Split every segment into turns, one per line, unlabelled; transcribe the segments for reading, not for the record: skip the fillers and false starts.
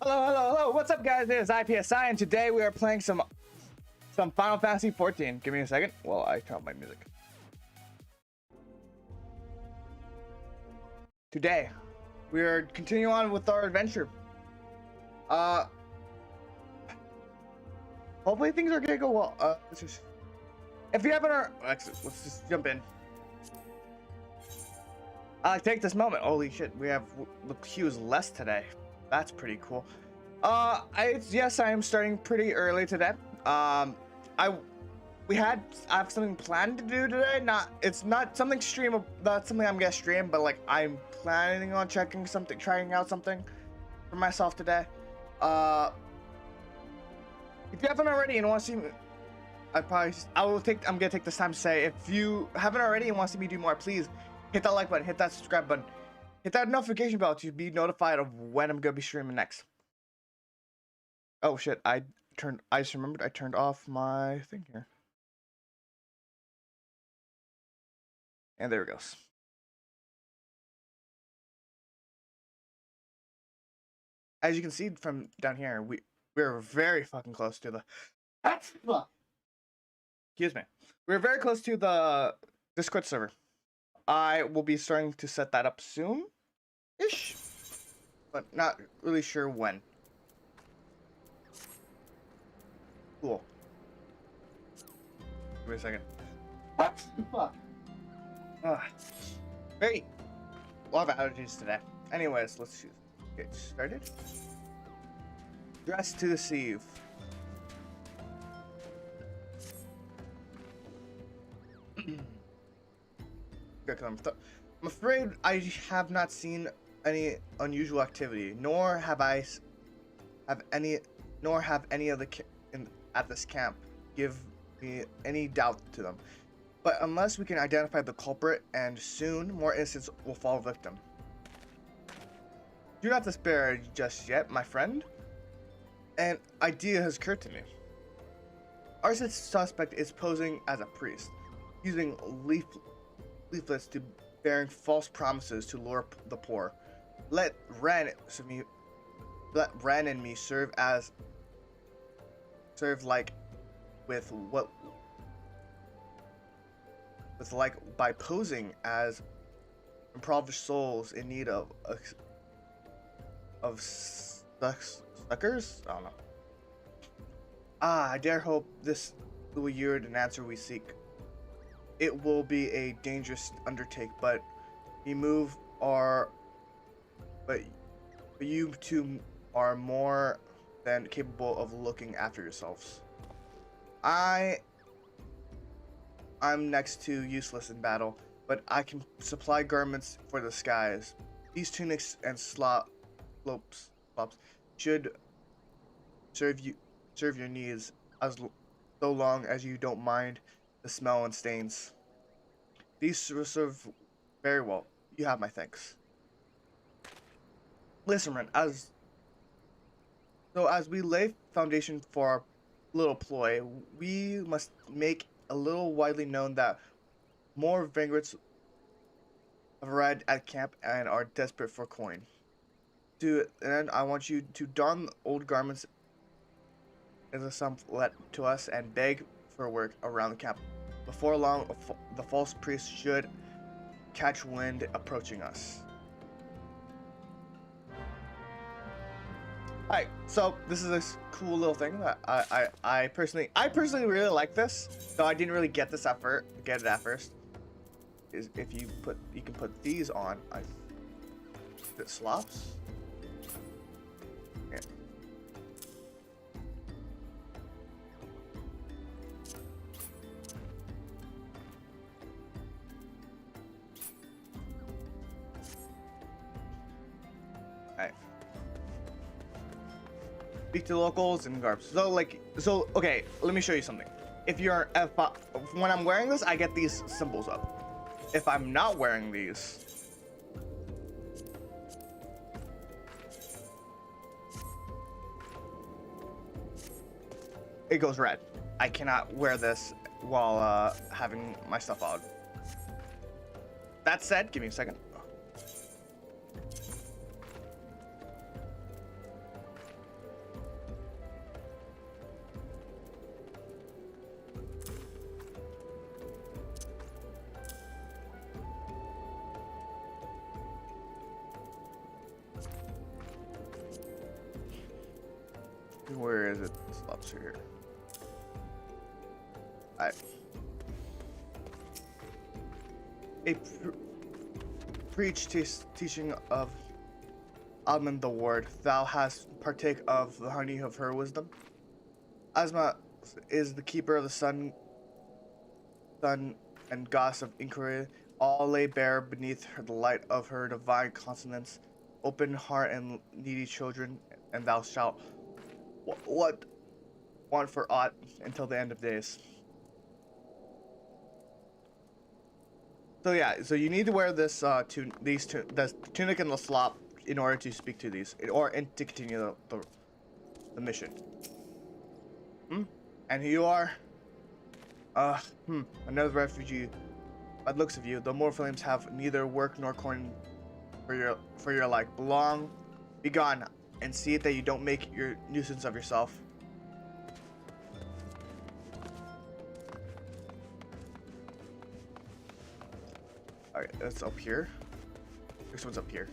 Hello. What's up, guys? It is I.P.S.I, and today we are playing some Final Fantasy 14. Give me a second while I turn off my music. Today, we are continuing on with our adventure. Hopefully things are gonna go well. If you haven't let's just jump in. I take this moment. Holy shit, we have the queues less today. That's pretty cool. Yes, I am starting pretty early today. I have something planned to do today. It's not something not something I'm gonna stream, but like I'm planning on trying out something for myself today. If you haven't already and want to see me, I'm gonna take this time to say, if you haven't already and want to see me do more, please hit that like button, hit that subscribe button, hit that notification bell to be notified of when I'm gonna be streaming next. Oh shit, I just remembered I turned off my thing here. And there it goes. As you can see from down here, we're very fucking close to the excuse me. We're very close to the Discord server. I will be starting to set that up soon-ish, but not really sure when. Cool. Give me a second. What the fuck? Great. A lot of allergies today. Anyways, let's get started. Dress to deceive. I'm afraid I have not seen any unusual activity, nor have any of the at this camp give me any doubt to them. But unless we can identify the culprit, and soon more innocents will fall victim. Do not despair just yet, my friend. An idea has occurred to me. Our suspect is posing as a priest, using leaflets to bearing false promises to lure the poor. Let Ren and me serve by posing as impoverished souls in need of suckers? I don't know. I dare hope this will yield an answer we seek. It will be a dangerous undertake, but you two are more than capable of looking after yourselves. I'm next to useless in battle, but I can supply garments for the skies. These tunics and slops should serve your needs so long as you don't mind the smell and stains. These will serve very well. You have my thanks. Listen, Ren, as we lay foundation for our little ploy, we must make a little widely known that more vagrants have arrived at camp and are desperate for coin. To end, I want you to don old garments as a sum let to us and beg for work around the camp. Before long, the false priest should catch wind approaching us. Alright, so this is a cool little thing that I personally really like this. So I didn't really get it at first. Is if you can put these on. It slops. Yeah. Alright. Speak to locals and garbs. Okay, let me show you something. When I'm wearing this, I get these symbols up. If I'm not wearing these, it goes red. I cannot wear this while having my stuff on. That said, give me a 2nd. 2nd. Where is it? This lobster here. Alright. A preach teaching of Almond the Ward. Thou hast partake of the honey of her wisdom. Asma is the keeper of the sun and goddess of inquiry. All lay bare beneath her, the light of her divine consonance. Open heart and needy children, and thou shalt what want for aught until the end of days. So yeah, so you need to wear this the tunic and the slop in order to speak to these, and to continue the mission. And here you are. Another refugee. By the looks of you, the Morphlames have neither work nor coin for your like. Belong, be gone, and see that you don't make your nuisance of yourself. Alright, that's up here. This one's up here.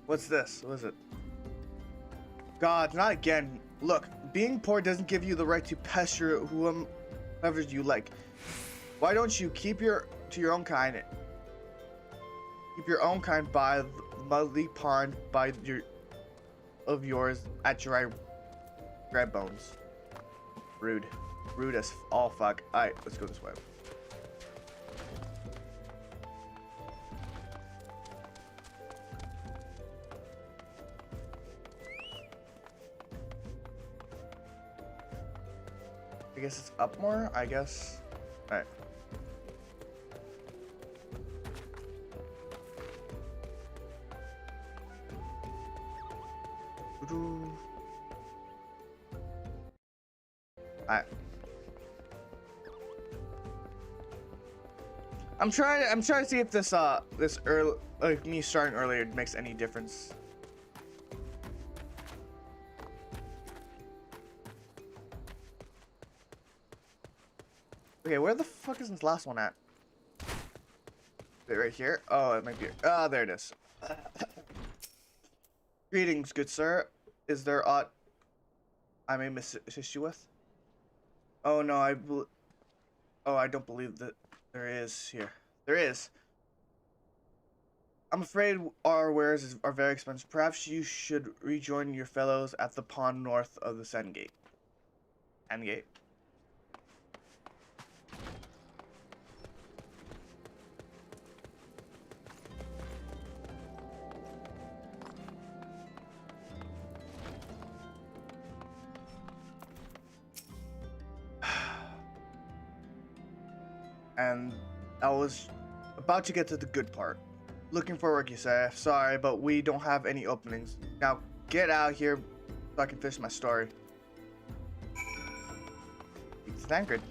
What's this? What is it? God, not again. Look, being poor doesn't give you the right to pester whoever you like. Why don't you keep to your own kind? Keep your own kind by the muddy pond of yours at dry bones. Rude as all fuck. Alright, let's go this way. I guess it's up more, I guess. Alright. Alright. I'm trying to see if this early, like me starting earlier makes any difference. Okay, where the fuck is this last one at? Is it right here? Oh, it might be. Ah, there it is. Greetings, good sir. Is there aught I may assist you with? Oh no, I don't believe that there is here. There is. I'm afraid our wares are very expensive. Perhaps you should rejoin your fellows at the pond north of the Sandgate. Sandgate? And I was about to get to the good part. Looking for work, you say. Sorry, but we don't have any openings. Now get out here so I can finish my story. It's anchored.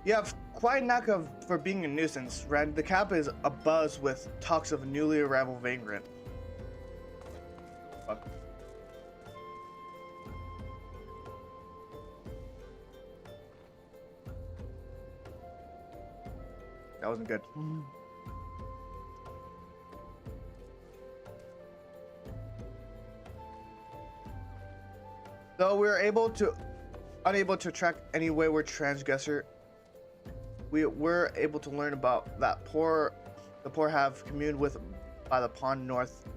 You have quite a knack for being a nuisance, Ren. The camp is abuzz with talks of a newly arrived vagrant. Fuck. That wasn't good. Though we were unable to track any wayward transgressor, we were able to learn about the poor have communed with by the pond north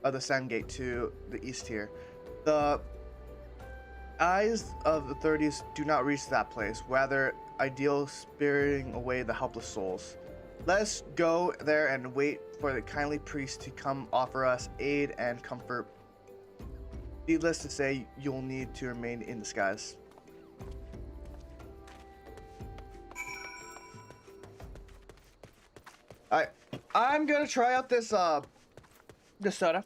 of the Sandgate to the east here. The eyes of the 30s do not reach that place, rather ideal spiriting away the helpless souls. Let us go there and wait for the kindly priest to come offer us aid and comfort. Needless to say, you'll need to remain in disguise. Alright, I'm gonna try out this soda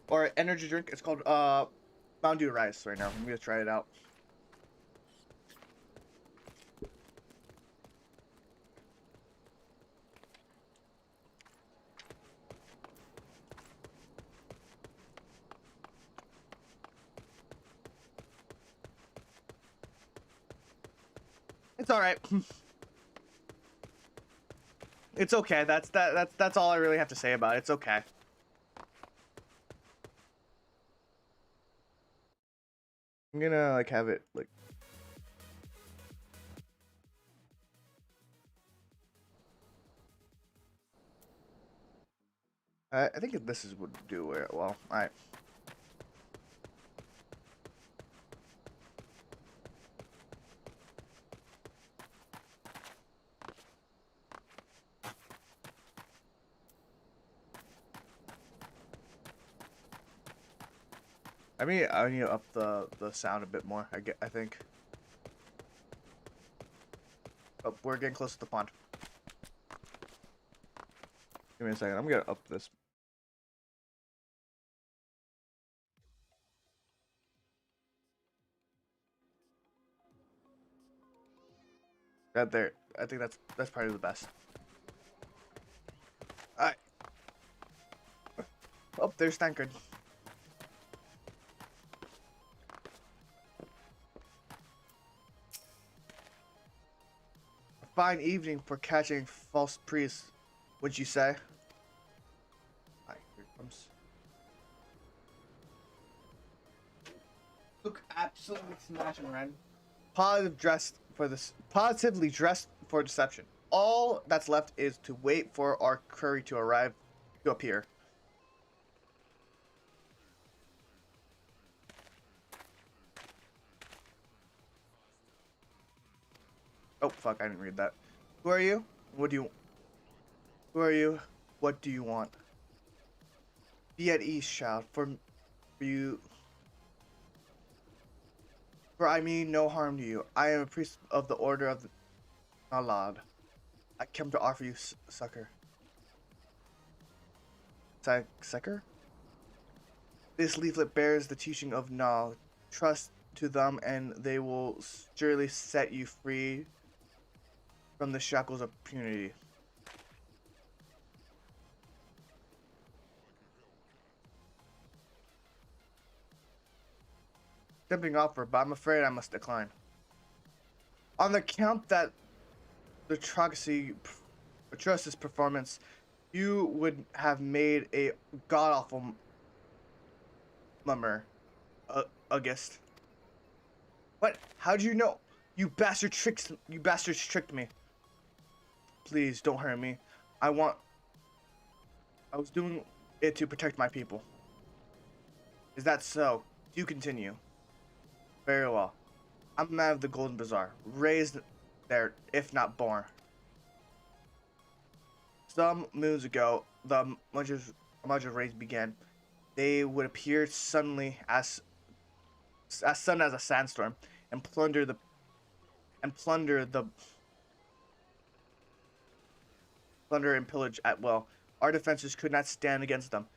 or energy drink. It's called Mountain Dew Rice right now. I'm gonna try it out. It's all right. It's okay. That's all I really have to say about it. It's okay. I'm gonna like have it like. I think this is would do it well. All right. I need to up the sound a bit more. I think. Oh, we're getting close to the pond. Give me a second. I'm gonna up this. Right there. I think that's probably the best. All right. Oh, there's Tankard. A fine evening for catching false priests, would you say? All right, here it comes. Look absolutely smashing, Ren. Positively dressed for deception. All that's left is to wait for our curry to arrive to appear. Oh fuck, I didn't read that. Who are you? What do you Who are you? What do you want? Be at ease, child, for you for I mean no harm to you. I am a priest of the order of the Nalad. I come to offer you succor. Succor? This leaflet bears the teaching of Nal. Trust to them and they will surely set you free from the shackles of punity. Tempting offer, but I'm afraid I must decline. On the count that the atrocious performance, you would have made a god-awful mummer, August. What? How'd you know? You bastards tricked me. Please, don't hurt me. I want... I was doing it to protect my people. Is that so? Do continue. Very well. I'm a man of the Golden Bazaar, raised there, if not born. Some moons ago, the Mudra raids began. They would appear suddenly as sudden as a sandstorm, and plunder the plunder and pillage at will. Our defenses could not stand against them.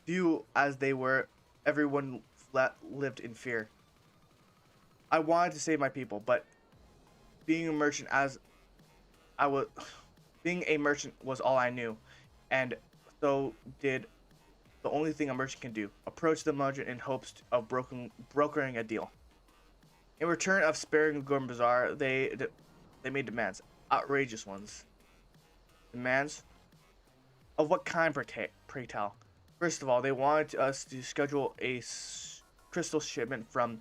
Few as they were, everyone lived in fear. I wanted to save my people, but being a merchant as I was, being a merchant was all I knew, and so did the only thing a merchant can do: approach the merchant in hopes of brokering a deal. In return of sparing Gorm Bazaar, they made demands, outrageous ones. Demands of what kind, pray tell? First of all, they wanted us to schedule a crystal shipment from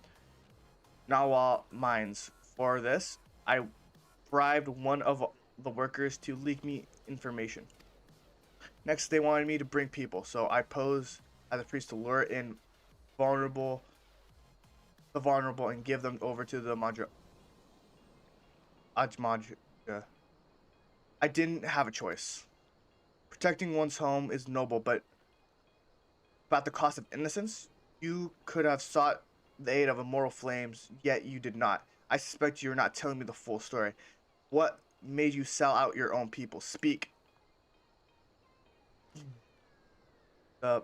Nawal mines. For this, I bribed one of the workers to leak me information. Next, they wanted me to bring people, so I posed as a priest to lure in vulnerable, and give them over to the Ajmaj. I didn't have a choice. Protecting one's home is noble, but about the cost of innocence, you could have sought the aid of immortal flames, yet you did not. I suspect you're not telling me the full story. What made you sell out your own people? Speak. The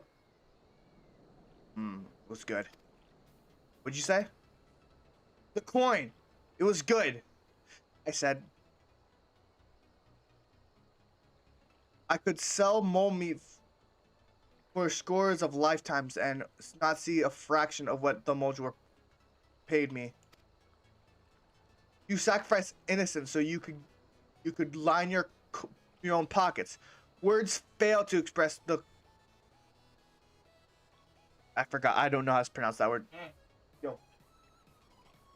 was good. What'd you say? The coin. It was good. I said. I could sell mole meat for scores of lifetimes and not see a fraction of what the Moldra paid me. You sacrifice innocence so you could line your own pockets. Words fail to express the. I forgot. I don't know how to pronounce that word. Yo,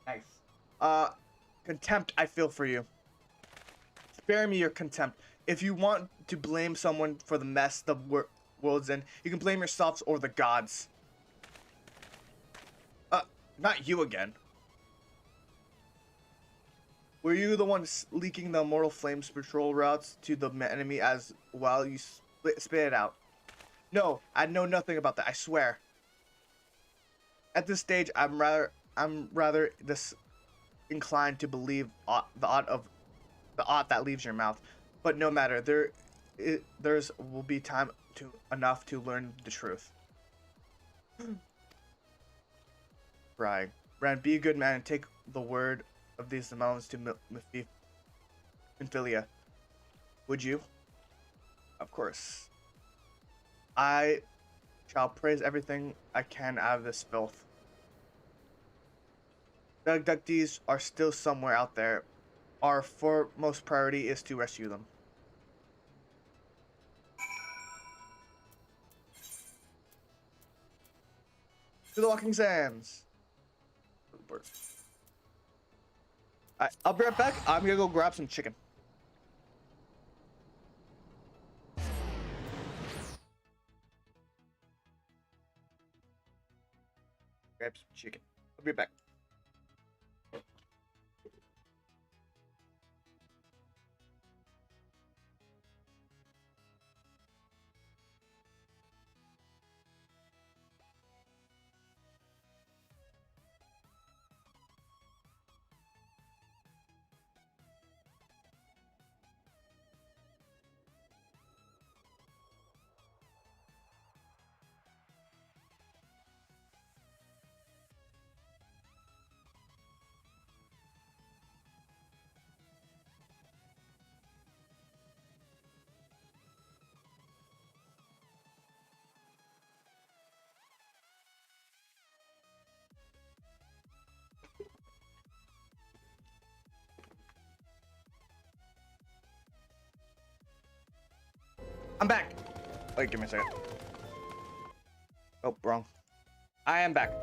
nice. Uh, contempt I feel for you. Spare me your contempt. If you want to blame someone for the mess the world's in, you can blame yourselves or the gods. Not you again. Were you the one leaking the immortal flames patrol routes to the enemy as well? You spit it out. No, I know nothing about that. I swear. At this stage, I'm rather disinclined to believe the odd that leaves your mouth. But no matter, there's will be time enough to learn the truth. Right. Ran, be a good man and take the word of these mountains to Minfilia. Would you? Of course. I shall praise everything I can out of this filth. The abductees are still somewhere out there. Our foremost priority is to rescue them. To the walking sands. I'll be right back. I'm gonna go grab some chicken. Grab some chicken. I'll be right back. I'm back. Wait, give me a second. Oh, wrong. I am back.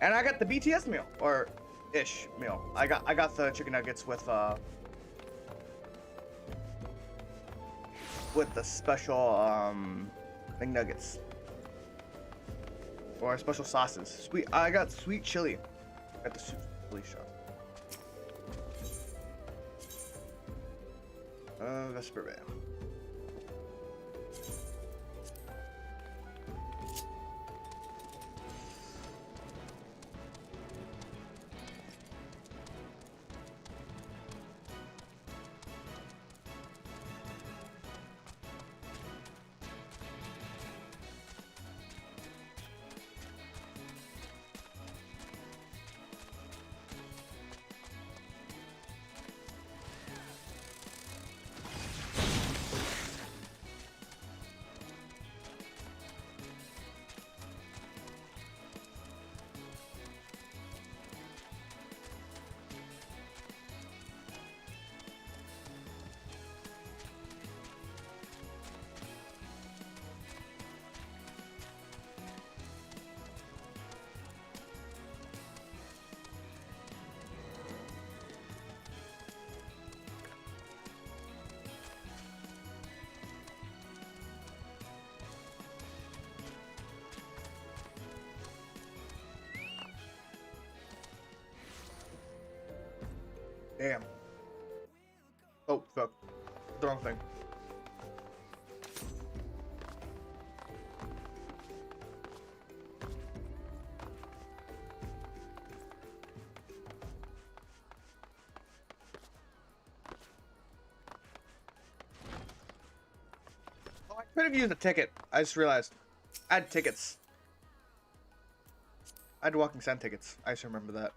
And I got the BTS meal, or ish meal. I got the chicken nuggets with the special thing nuggets. Or special sauces. I got sweet chili. I got the sweet chili shot. Vesper Bay. Damn. Oh, fuck. The wrong thing. Oh, I could have used a ticket. I just realized. I had tickets. I had walking sand tickets. I just remember that.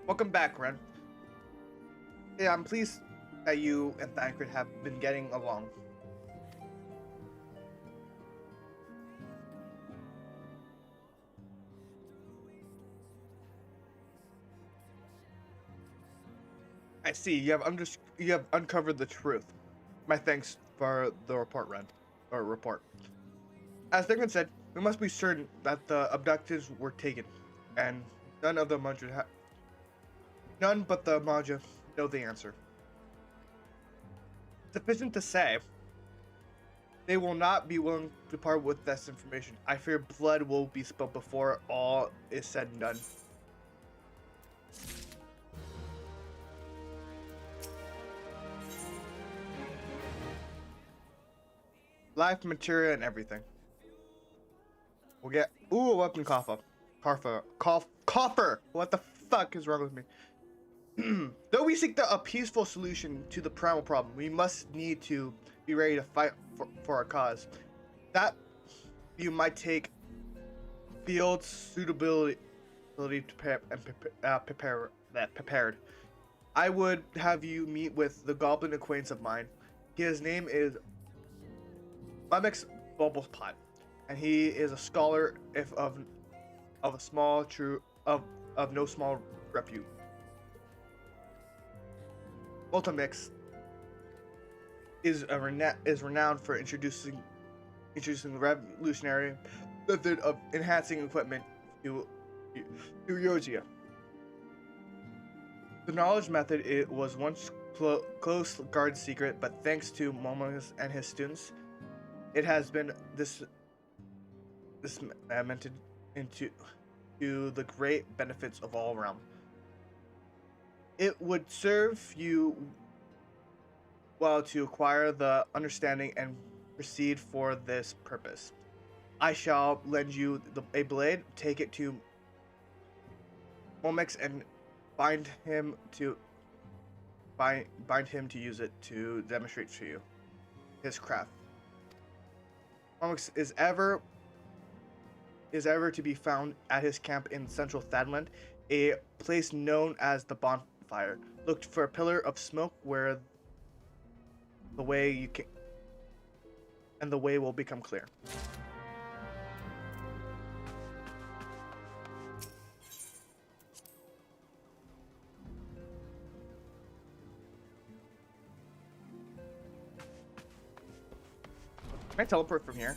Welcome back, Ren. Yeah, I'm pleased that you and Thancred have been getting along. I see. You have uncovered the truth. My thanks for the report, Ren. Or report. As Thigpen said, we must be certain that the abductees were taken, and none of the none but the Maja know the answer. Sufficient to say, they will not be willing to part with this information. I fear blood will be spilled before all is said and done. Life, material, and everything. We'll get a weapon coffer. Coffer. What the fuck is wrong with me? Though we seek a peaceful solution to the primal problem, we must need to be ready to fight for our cause. That you might take field suitability to prepared. I would have you meet with the goblin acquaintance of mine. His name is Mumix Bubblespot, and he is a scholar if of a small true of no small repute. Multimix is renowned for introducing the revolutionary method of enhancing equipment to Yogia. The knowledge method it was once close guard secret, but thanks to Momus and his students, it has been disseminated into the great benefits of all realm. It would serve you well to acquire the understanding and proceed for this purpose. I shall lend you a blade, take it to Momix, and bind him to use it to demonstrate to you his craft. Momix is ever to be found at his camp in central Thadland, a place known as the Bonfire. Look for a pillar of smoke where the way you can, and the way will become clear. Can I teleport from here?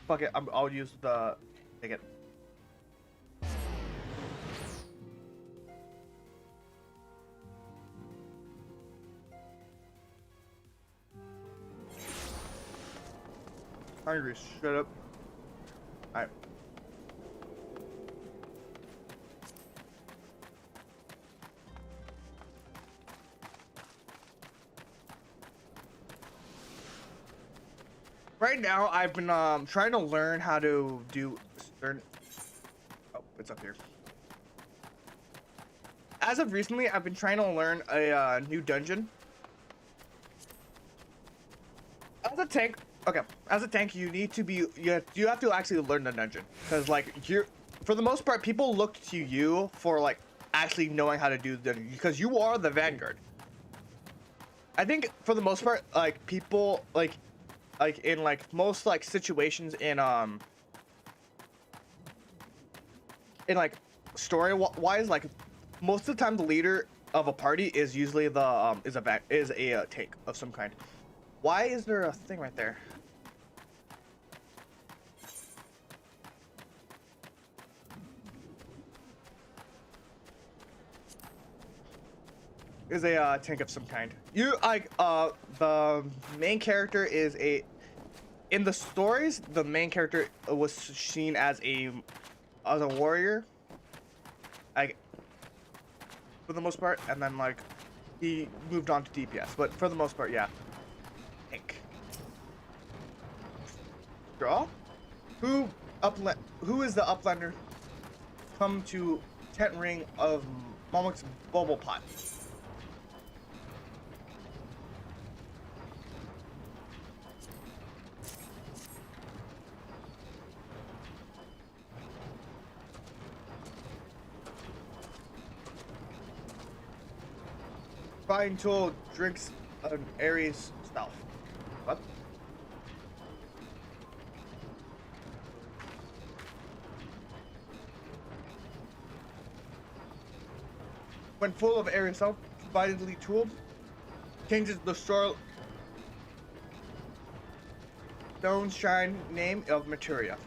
Fuck it. I'll use the ticket. Hungry. Shut up. Alright. Right now, I've been trying to learn how to do certain. Oh, it's up here. As of recently, I've been trying to learn a new dungeon. As a tank, okay. As a tank, you need to be you have to actually learn the dungeon because like for the most part, people look to you for like actually knowing how to do the dungeon because you are the vanguard. I think for the most part, like people like in like most like situations in like story wise, like most of the time the leader of a party is usually the is a tank of some kind. Why is there a thing right there? Is a tank of some kind. You like the main character is in the stories, the main character was seen as a warrior, like for the most part, and then like he moved on to DPS. But for the most part, yeah. Tank. Draw. Who is the uplander? Come to tent ring of Momok's Bubble Pot. Fighting tool drinks an Aries self. What? When full of Aries self, vitally tooled, changes the stone shine name of materia.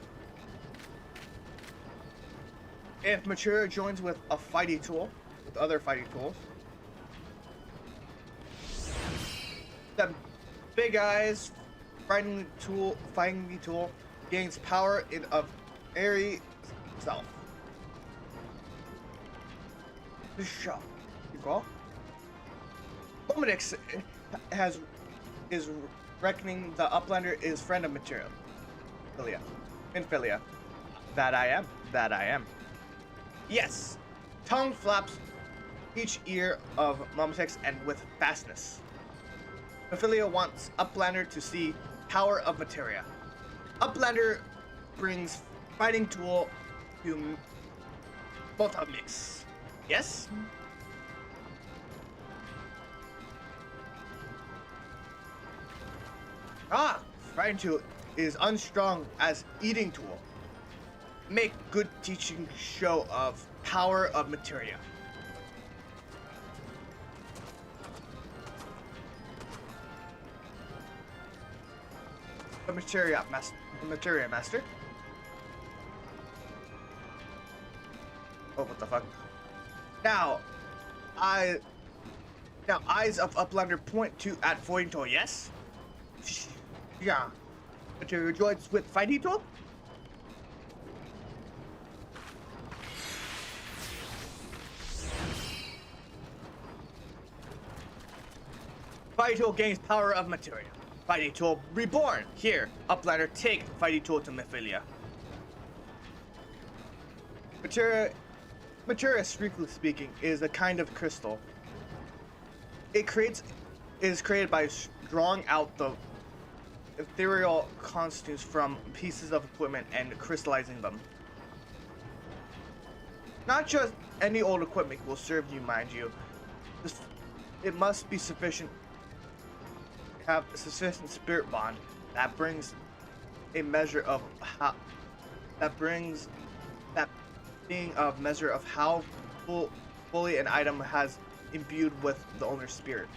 If materia joins with a fighting tool, with other fighting tools, the big eyes fighting tool gains power of Aries self. This shot, you call? Dominix is reckoning the Uplander is friend of material. Infilia. That I am. That I am. Yes. Tongue flaps each ear of Momtex and with fastness. Infilia wants Uplander to see power of materia. Uplander brings fighting tool to Multimix. Yes? Ah, fighting tool is unstrung as eating tool. Make good teaching show of power of materia. The materia master. Oh, what the fuck? Now eyes of Uplander point to at fighting tool. Yes. Yeah. Materia joins with fighting tool. Fighting tool gains power of materia. Fighting tool reborn. Here, Uplander take fighting tool to Mephilia. Materia, strictly speaking, is a kind of crystal. It is created by drawing out the ethereal constituents from pieces of equipment and crystallizing them. Not just any old equipment will serve you, mind you. It must be sufficient. Have a sufficient spirit bond that brings a measure of how. That brings that being a measure of how fully an item has imbued with the owner's spirit.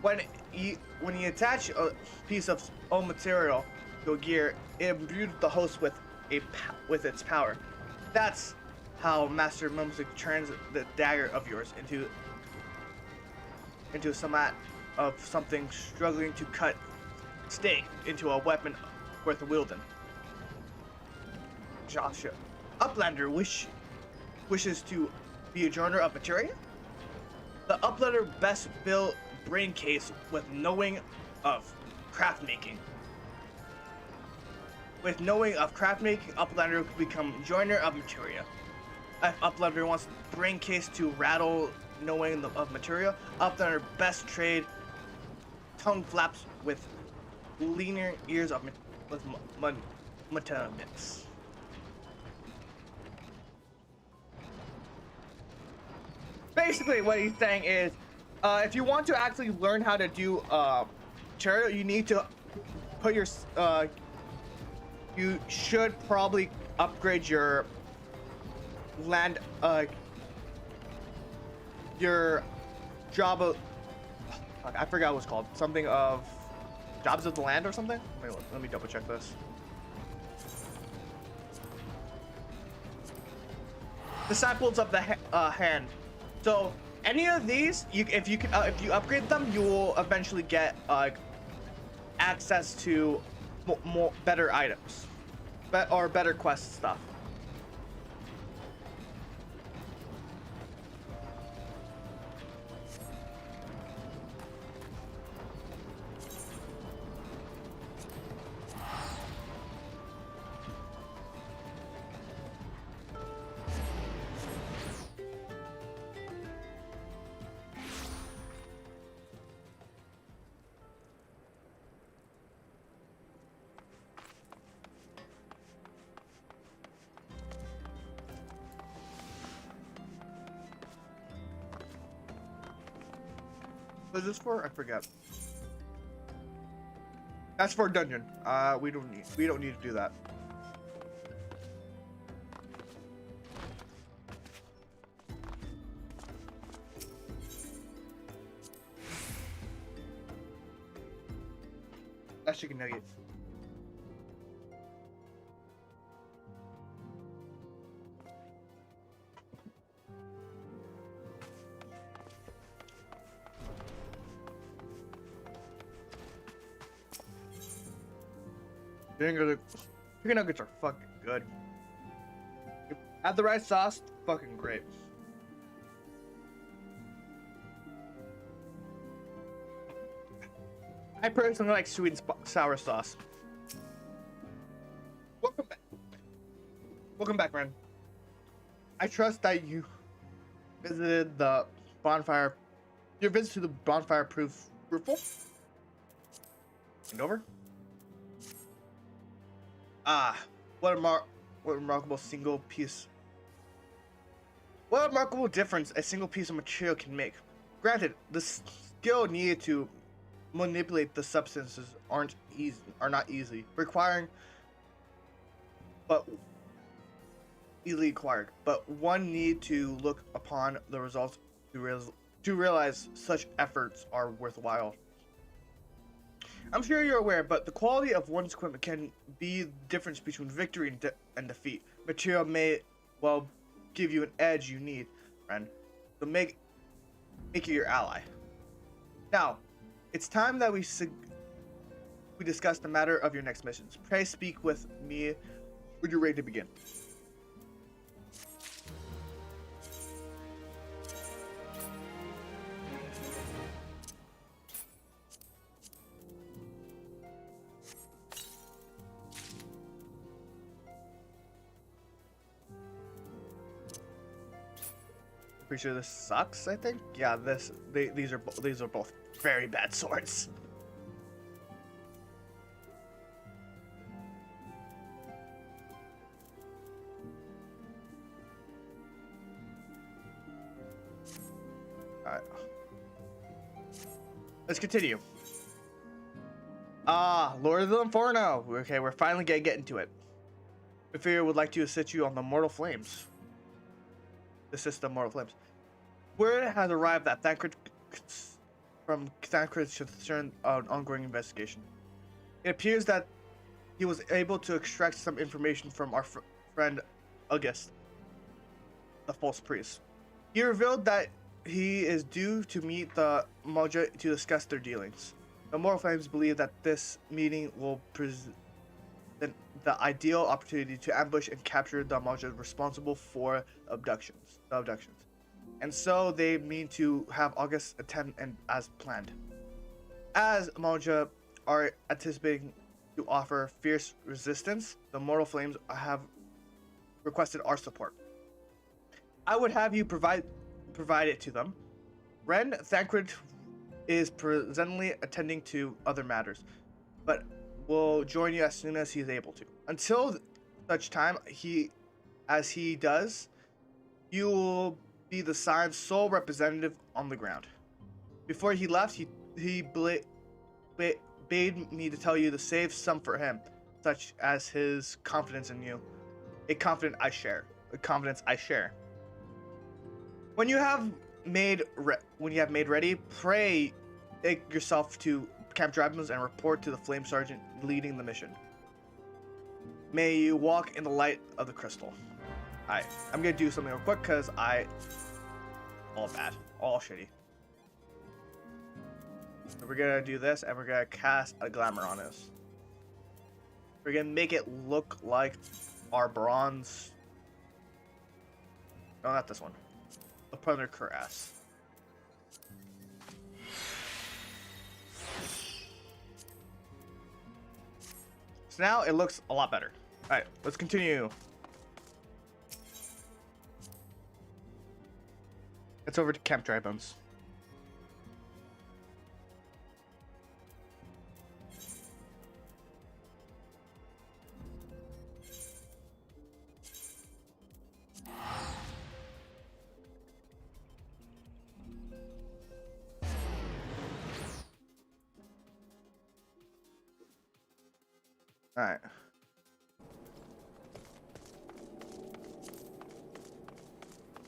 When you attach a piece of old material to a gear, it imbued the host with its power. That's how Master Mumsik turns the dagger of yours into something struggling to cut stake into a weapon worth wielding. Joshua, Uplander wishes to be a joiner of materia. The Uplander best fill brain case with knowing of craft making. With knowing of craft making, Uplander could become joiner of materia. If Uplander wants brain case to rattle knowing of materia, Uplander best trade tongue flaps with leaner ears of Mutamix. Basically, what he's saying is, if you want to actually learn how to do chariot, you need to put your you should probably upgrade your land your job of, I forgot what it's called, something of jobs of the land or something. Let me double check this. Disciples of the hand. So any of these, if you upgrade them, you will eventually get access to more better items, or better quest stuff. What is this for? I forget. That's for a dungeon. We don't need to do that. That's chicken nugget. Chicken nuggets are fucking good. Add the right sauce, fucking great. I personally like sweet and sour sauce. Welcome back. Welcome back, Ren. I trust that you visited the bonfire. Your visit to the bonfire proved fruitful. And over. Ah, what a remarkable single piece. What a remarkable difference a single piece of material can make. Granted, the skill needed to manipulate the substances are not easy, but easily acquired. But one need to look upon the results to realize such efforts are worthwhile. I'm sure you're aware, but the quality of one's equipment can be the difference between victory and defeat. Material may well give you an edge you need, friend, to make you your ally. Now, it's time that we discuss the matter of your next missions. Pray speak with me when you're ready to begin. Pretty sure this sucks. I think. Yeah, these are both very bad swords. All right. Let's continue. Lord of the Inferno. Okay, we're finally gonna get into it. Inferior would like to assist you on the Mortal Flames. The system Mortal Flames. Word has arrived that from Thancred should concern an ongoing investigation. It appears that he was able to extract some information from our friend August, the false priest. He revealed that he is due to meet the Maja to discuss their dealings. The Mortal Flames believe that this meeting will present the ideal opportunity to ambush and capture the Maja responsible for the abductions. And so they mean to have August attend and as planned. As Maja are anticipating to offer fierce resistance, the Mortal Flames have requested our support. I would have you provide it to them. Ren Thancred is presently attending to other matters, but will join you as soon as he is able to. Until such time as he does, you will be the Sign's sole representative on the ground. Before he left, he bade me to tell you to save some for him, such as his confidence in you. A confidence I share. When you have made ready, pray take yourself to Camp Dragons and report to the Flame Sergeant leading the mission. May you walk in the light of the crystal. Alright, I'm gonna do something real quick because all bad, all shitty. So we're gonna do this and we're gonna cast a glamour on us. We're gonna make it look like our bronze. No, not this one. The Thunder Cuirass. So now it looks a lot better. Alright, let's continue. It's over to Camp Drybones. Alright.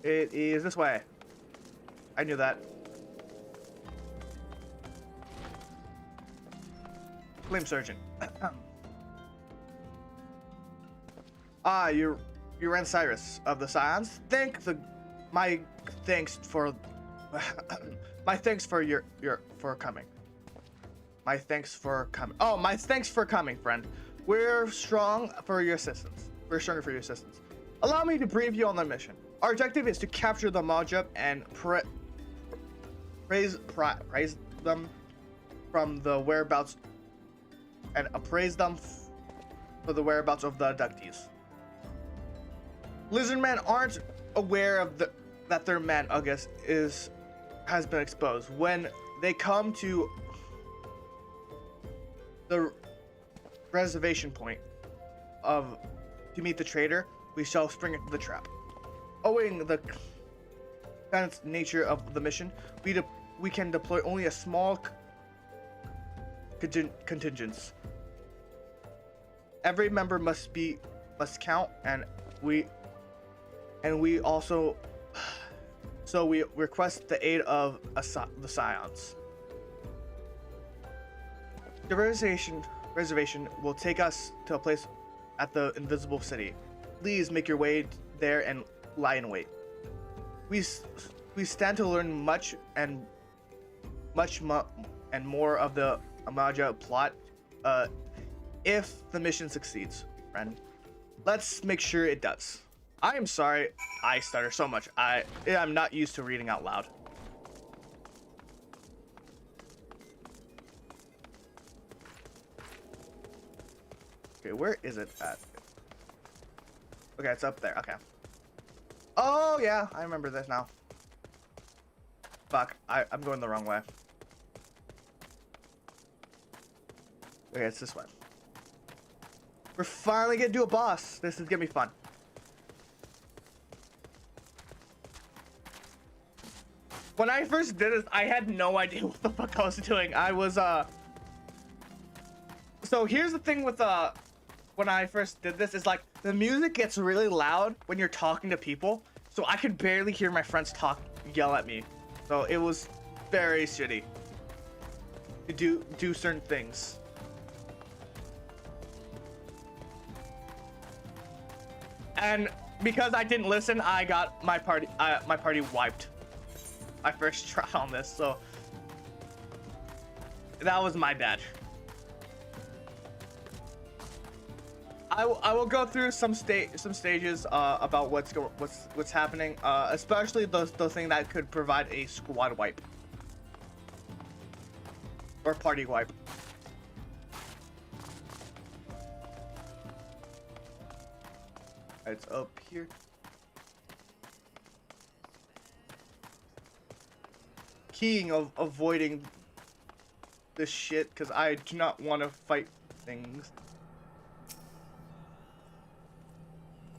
It is this way. I knew that. Flame Surgeon. You're Cyrus of the Scions. My thanks for my thanks for your for coming. My thanks for coming. Oh, my thanks for coming, friend. We're strong for your assistance. We're stronger for your assistance. Allow me to brief you on the mission. Our objective is to capture the Majub and praise them from the whereabouts and appraise them for the whereabouts of the abductees. Lizardmen aren't aware of that their man August has been exposed. When they come to the reservation point to meet the trader, we shall spring into the trap. Owing the intense nature of the mission, we can deploy only a small contingents. Every member must count, and we also so we request the aid of the Scions. The reservation will take us to a place at the Invisible City. Please make your way there and lie in wait. We stand to learn much more of the Amaja plot if the mission succeeds, friend. Let's make sure it does. I am sorry I stutter so much. I'm not used to reading out loud. Okay, where is it at? Okay, it's up there. Okay. Oh, yeah, I remember this now. Fuck, I'm going the wrong way. Okay, it's this way. We're finally gonna do a boss. This is gonna be fun. When I first did this, I had no idea what the fuck I was doing. I was, So here's the thing with, when I first did this, is like, the music gets really loud when you're talking to people. So I could barely hear my friends yell at me. So it was very shitty to do certain things. And because I didn't listen, I got my party wiped. My first try on this, so that was my bad. I will go through some stages about what's happening, especially the thing that could provide a squad wipe or party wipe. It's up here. Keying of avoiding this shit because I do not want to fight things.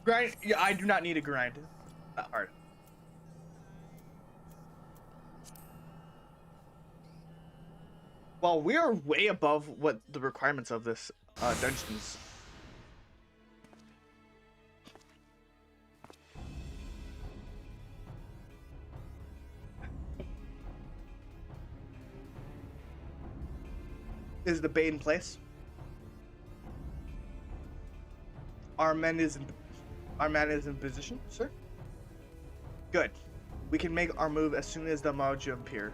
Grind. Yeah, I do not need to grind. Not hard. Well, we are way above what the requirements of this dungeons. Is the bait in place? Our man is in position, sir. Good. We can make our move as soon as the Maju appear.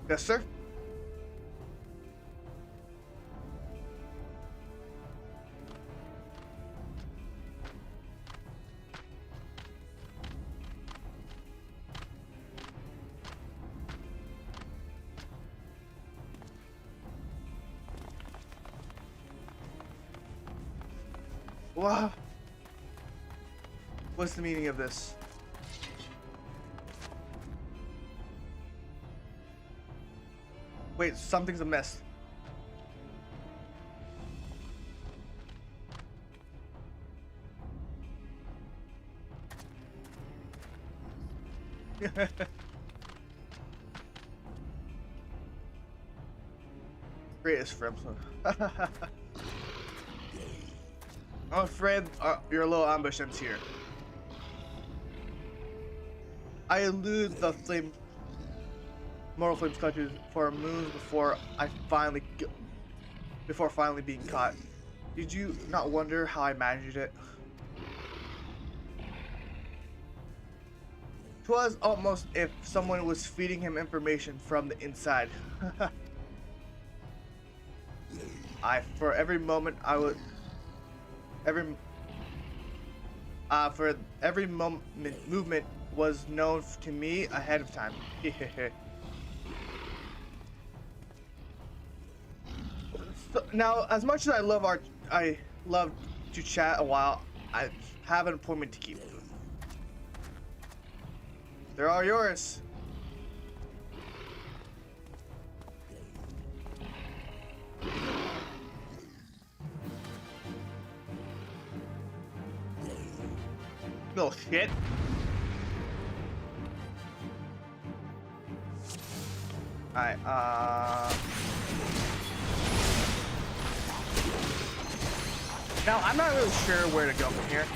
Yes, sir. Wow. What's the meaning of this? Wait, something's amiss. Greatest friends. I'm afraid your little ambush ends here. I elude the flame, mortal flame's clutches for moons before finally being caught. Did you not wonder how I managed it? 'Twas almost if someone was feeding him information from the inside. For every moment I was every for every moment movement was known to me ahead of time. So, now, as much as I love to chat a while, I have an appointment to keep. They're all yours. Little shit. Alright, now I'm not really sure where to go from here.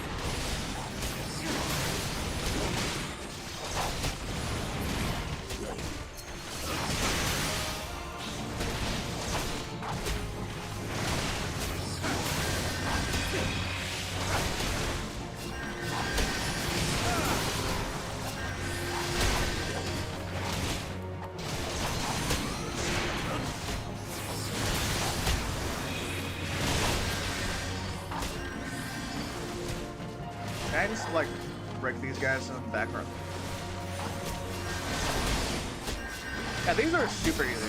Can I just like break these guys in the background? Yeah, these are super easy.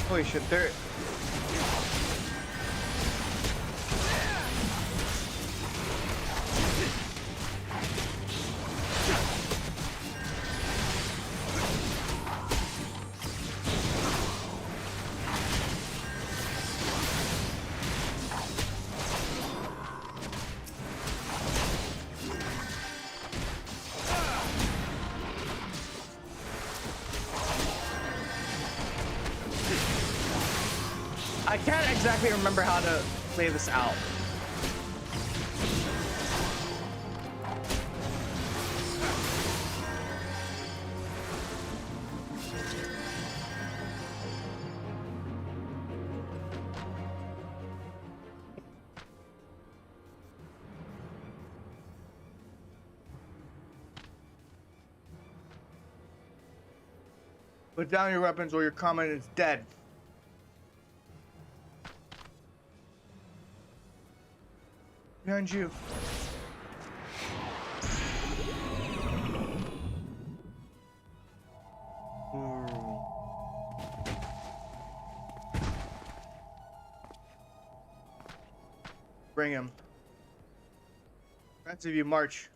Holy shit, they're... I can't exactly remember how to play this out. Put down your weapons or your comment is dead. Behind you. Ooh. Bring him. Rest of you march.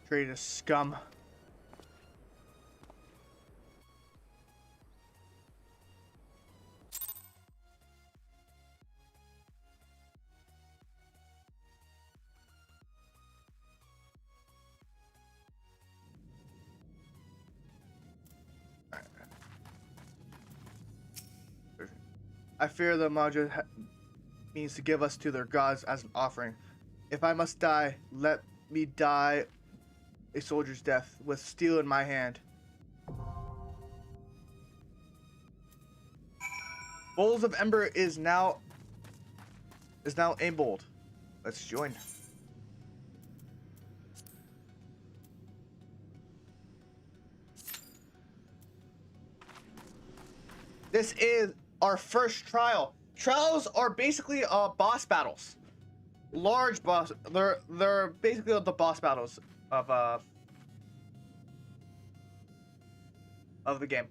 Traitor scum. I fear the Madra means to give us to their gods as an offering. If I must die, let me die a soldier's death with steel in my hand. Bowls of Ember is now enabled. Let's join. This is our first trial. Trials are basically boss battles. Large boss. They're basically the boss battles of the game.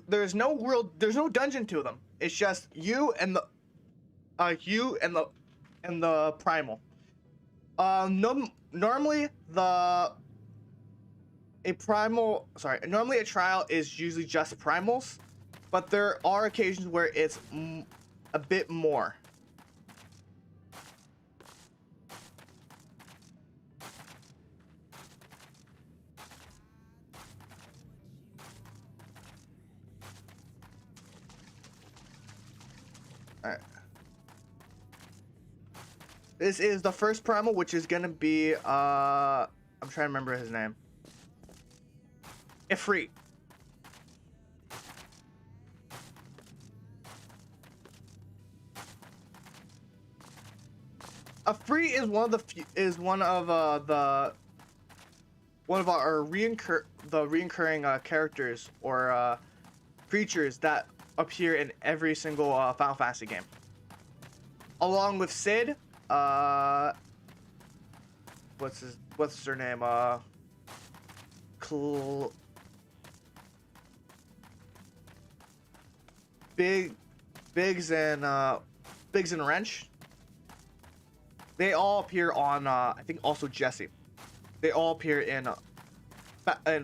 There's no dungeon to them. It's just you and the primal. Normally a trial is usually just primals, but there are occasions where it's a bit more. Alright. This is the first primal, which is gonna be I'm trying to remember his name. Ifrit. Ifrit is one of our reoccurring characters or creatures that appear in every single Final Fantasy game, along with Sid. What's her name? Biggs and Wrench. They all appear on. I think also Jesse. They all appear in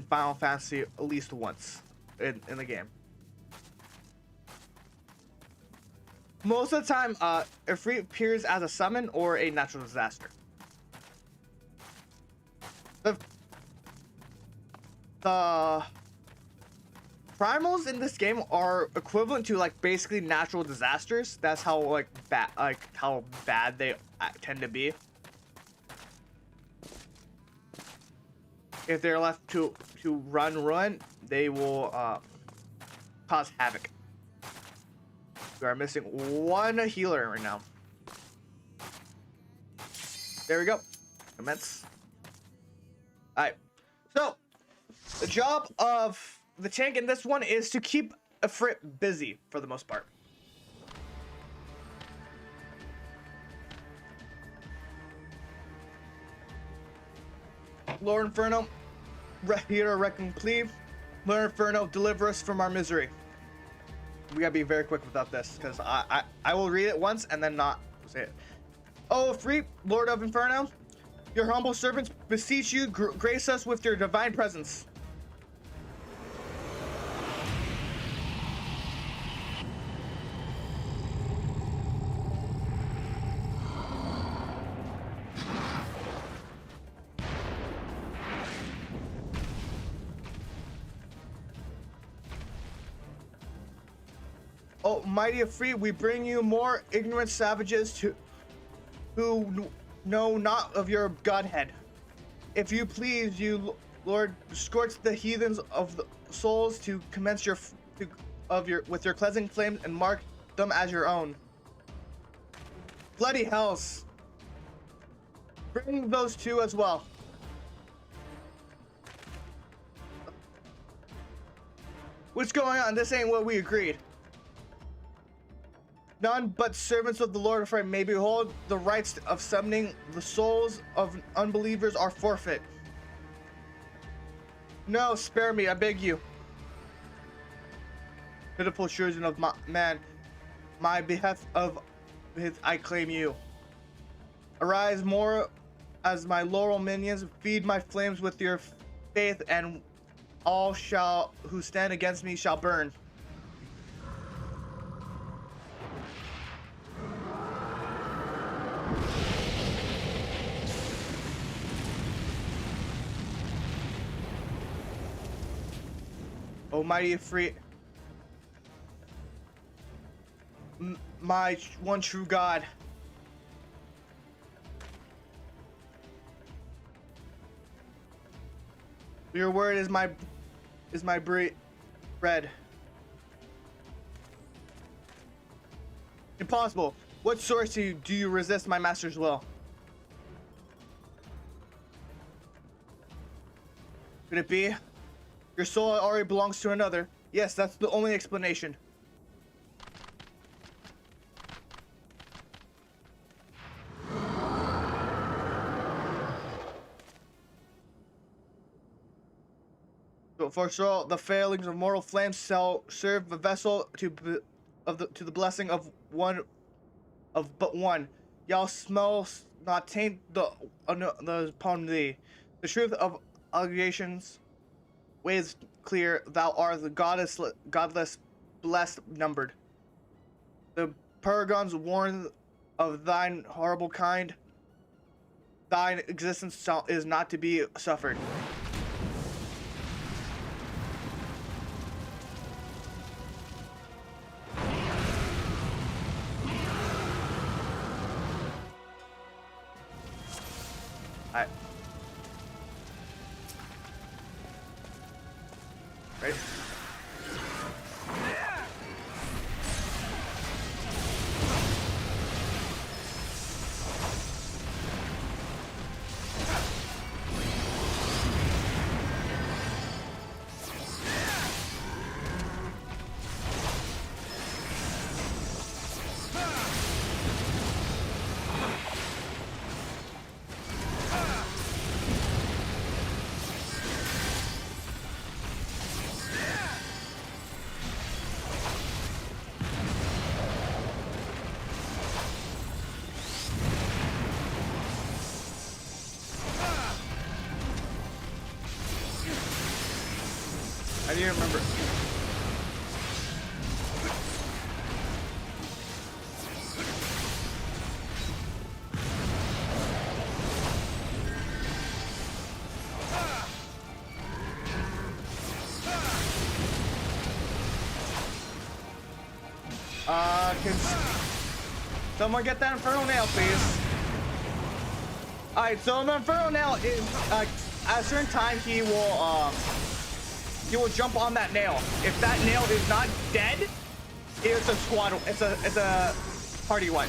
Final Fantasy at least once in the game. Most of the time, Ifrit appears as a summon or a natural disaster. The primals in this game are equivalent to like basically natural disasters. That's how how bad they tend to be. If they're left to run, they will cause havoc. We are missing one healer right now. There we go. Commence. Alright. So, the job of the tank in this one is to keep Ifrit busy for the most part. Lord Inferno, here Reckon Cleave. Lord Inferno, deliver us from our misery. We gotta be very quick without this, because I will read it once and then not say it. Oh, Ifrit, Lord of Inferno, your humble servants beseech you, grace us with your divine presence. Oh, mighty Ifrit, we bring you more ignorant savages who know not of your godhead. If you please, you Lord, scorch the heathens of the souls to commence with your cleansing flames and mark them as your own. Bloody hells! Bring those two as well. What's going on? This ain't what we agreed. None but servants of the Lord of Fire may behold the rights of summoning the souls of unbelievers are forfeit. No, spare me, I beg you. Pitiful children of man, my behest of his I claim you. Arise more as my laurel minions, feed my flames with your faith, and all who stand against me shall burn. O mighty Ifrit, my one true God. Your word is my bread. Impossible. What source do you resist my master's will? Could it be? Your soul already belongs to another. Yes, that's the only explanation. So for sure, the failings of mortal flames shall serve a vessel to the blessing of one of but one. Y'all smell not taint the upon thee. The truth of allegations ways clear. Thou art the godless, blessed, numbered. The paragons warn of thine horrible kind. Thine existence is not to be suffered. Alright. Ready? I didn't remember. Can someone get that Infernal Nail, please? Alright, so the Infernal Nail is, at a certain time, he will jump on that nail. If that nail is not dead, it's a squad, it's a party wipe.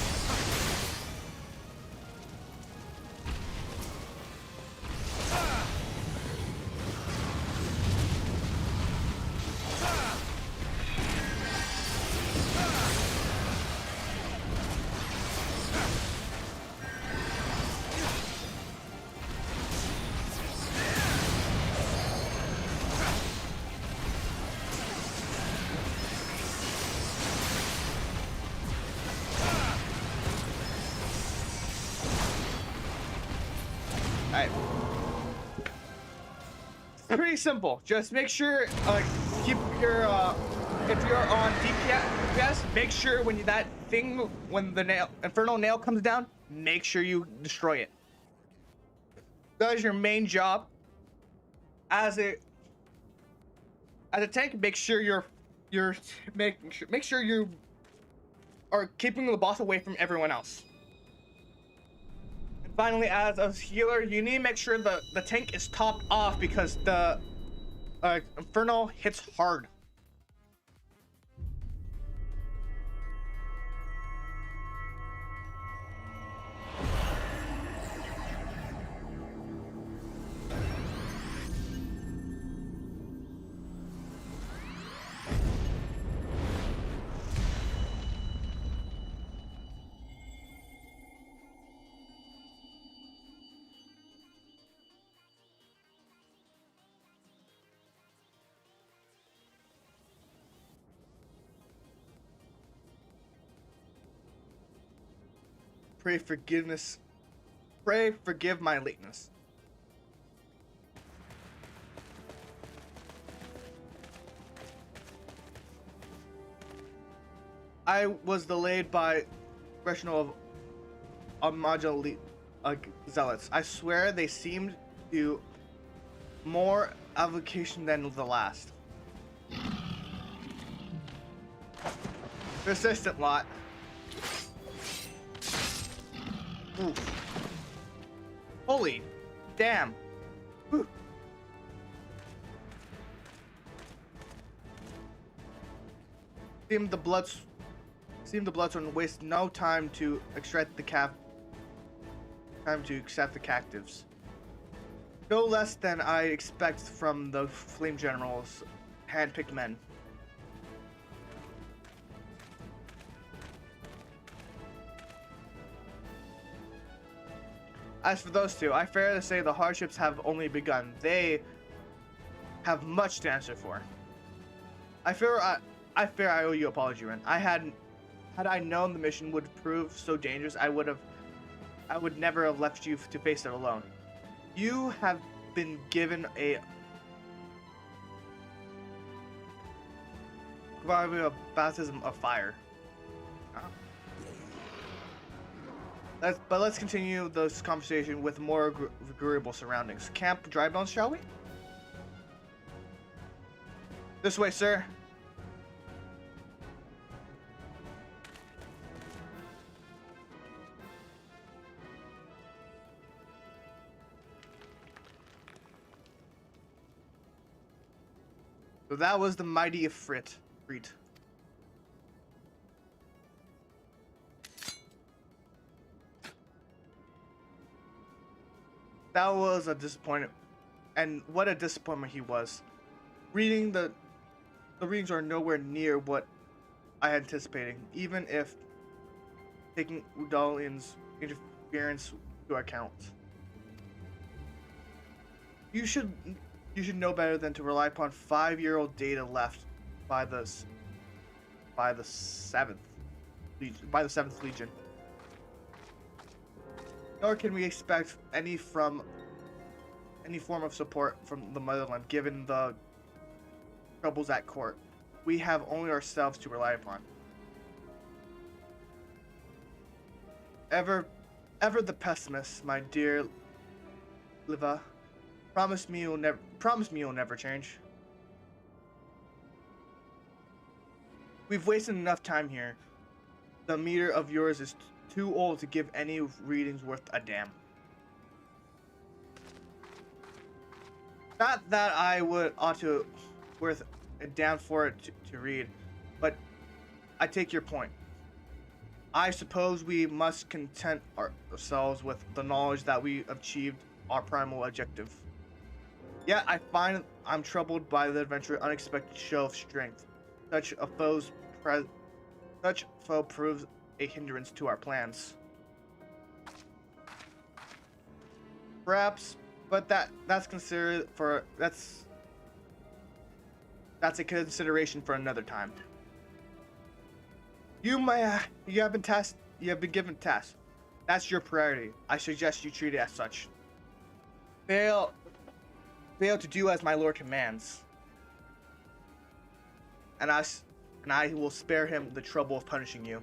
Alright. Pretty simple. Just make sure, keep your, if you're on DPS, make sure when when the Infernal Nail comes down, make sure you destroy it. That is your main job. As a tank, make sure make sure you are keeping the boss away from everyone else. Finally, as a healer, you need to make sure the tank is topped off because the Inferno hits hard. Pray forgiveness. Pray forgive my lateness. I was delayed by aggression of Amajali zealots. I swear they seemed to more avocation than the last. Persistent lot. Oof. Holy damn. Whew. Seemed the Bloodstone waste no time to extract the accept the captives. No less than I expect from the Flame General's hand-picked men. As for those two, I fear to say the hardships have only begun. They have much to answer for. I fear I owe you an apology, Ren. Had I known the mission would prove so dangerous, I would never have left you to face it alone. You have been given a baptism of fire. Let's continue this conversation with more agreeable surroundings. Camp Drybones, shall we? This way, sir. So that was the mighty Ifrit. That was a disappointment, and what a disappointment he was. Reading the readings are nowhere near what I had anticipating, even if taking Udalian's interference to account. You should know better than to rely upon 5-year-old data left by the seventh Legion. Nor can we expect any form of support from the motherland, given the troubles at court. We have only ourselves to rely upon. Ever the pessimist, my dear Liva. Promise me you'll never change. We've wasted enough time here. The meter of yours is too old to give any readings worth a damn. Not that I ought to worth a damn for it to read, but I take your point. I suppose we must content ourselves with the knowledge that we achieved our primal objective. Yet I find I'm troubled by the adventurer's unexpected show of strength. Such foe proves a hindrance to our plans. Perhaps, but that's a consideration for another time. You have been given tasks. That's your priority. I suggest you treat it as such. Fail to do as my lord commands, and I will spare him the trouble of punishing you.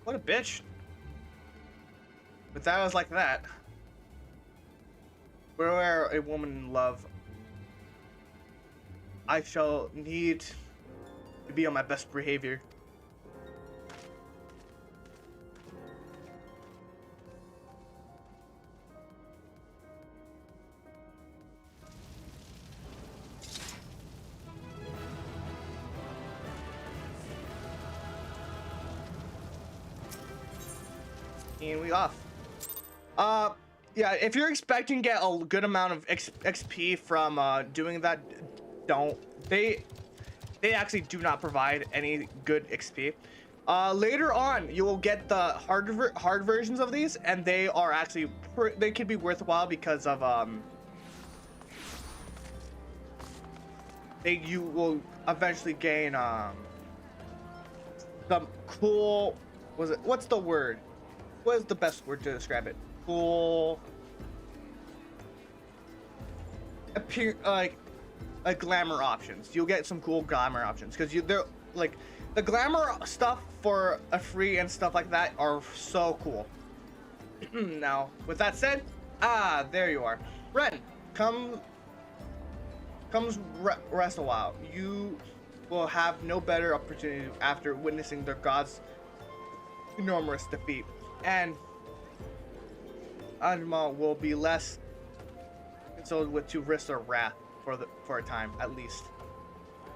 What a bitch. But that was like that. Where a woman in love, I shall need to be on my best behavior. And we off. Yeah, if you're expecting to get a good amount of XP from doing that, don't. They actually do not provide any good XP. Later on, you will get the hard versions of these, and they are actually they could be worthwhile because of you will eventually gain some cool. What's the word? What is the best word to describe it? Cool. Like glamour options. You'll get some cool glamour options because they're like the glamour stuff for a free and stuff like that are so cool. Now, with that said, there you are. Ren, rest a while. You will have no better opportunity after witnessing their gods enormous defeat, and Anima will be less consoled with to risk their wrath for a time at least.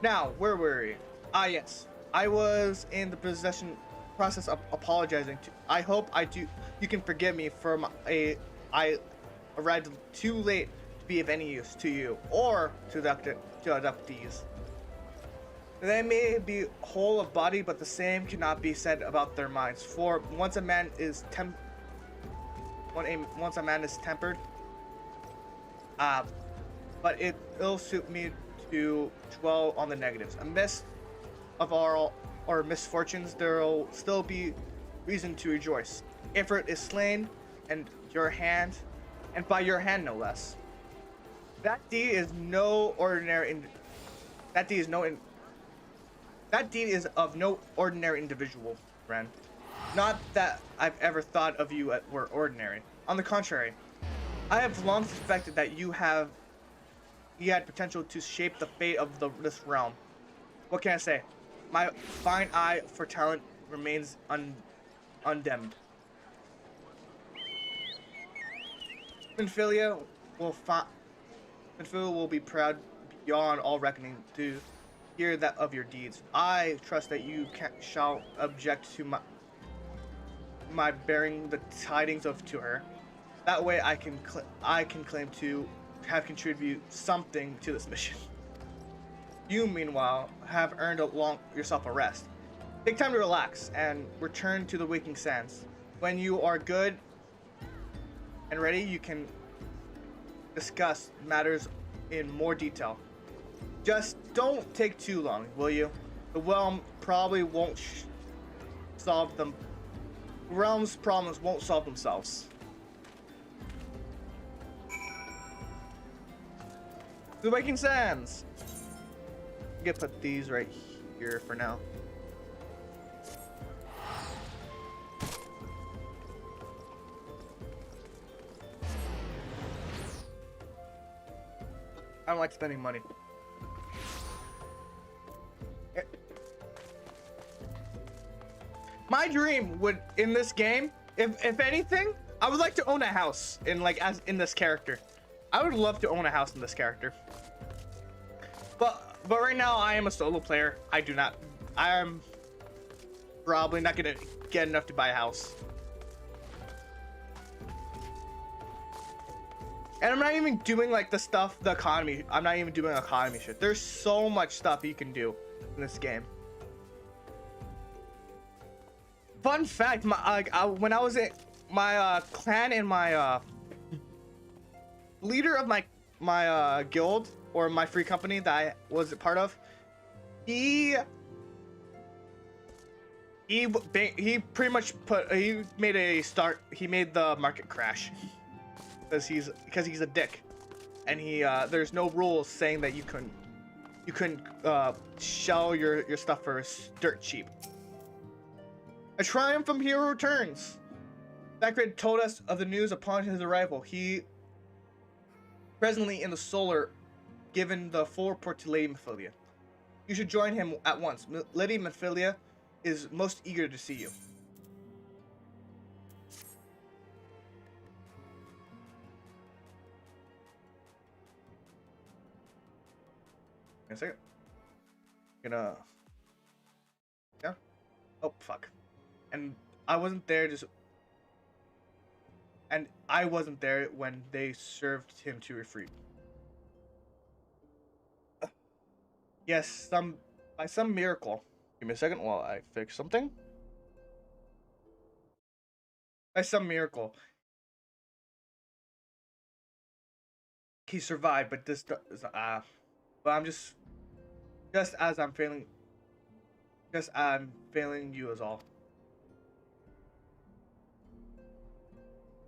Now, where were we? Ah, yes. I was in the process of apologizing to. I hope you can forgive me for I arrived too late to be of any use to you or to adoptees. They may be whole of body, but the same cannot be said about their minds. For once a man is tempered, uh, but it'll suit me to dwell on the negatives. Amidst of all our misfortunes, there'll still be reason to rejoice. Ifrit is slain, and by your hand no less. That deed is of no ordinary individual, friend. Not that I've ever thought of you were ordinary. On the contrary, I have long suspected that you had potential to shape the fate of this realm. What can I say? My fine eye for talent remains undimmed. Minfilia will be proud beyond all reckoning to hear that of your deeds. I trust that you shall object to my bearing the tidings to her. That way, I can claim to have contributed something to this mission. You, meanwhile, have earned yourself a rest. Take time to relax and return to the waking sands. When you are good and ready, you can discuss matters in more detail. Just don't take too long, will you? The realm probably won't solve them. The realm's problems won't solve themselves. The Waking Sands. I'm gonna put these right here for now. I don't like spending money. My dream would in this game, if anything, I would like to own a house in this character. I would love to own a house in this character. But right now I am a solo player. I am probably not gonna get enough to buy a house. And I'm not even doing like the economy. I'm not even doing economy shit. There's so much stuff you can do in this game. Fun fact, when I was in my clan and my leader of my guild or my free company that I was a part of, he pretty much he made the market crash because he's a dick, and there's no rules saying that you couldn't sell your stuff for dirt cheap. A triumph from hero returns. Thackeray told us of the news upon his arrival. He presently in the solar given the full report to Lady Minfilia. You should join him at once. Lady Minfilia is most eager to see you. Wait a second. Yeah. Oh fuck. And I wasn't there when they served him to Ifrit. Yes, by some miracle. Give me a second while I fix something. By some miracle, he survived, but but I'm just as I'm failing you as all.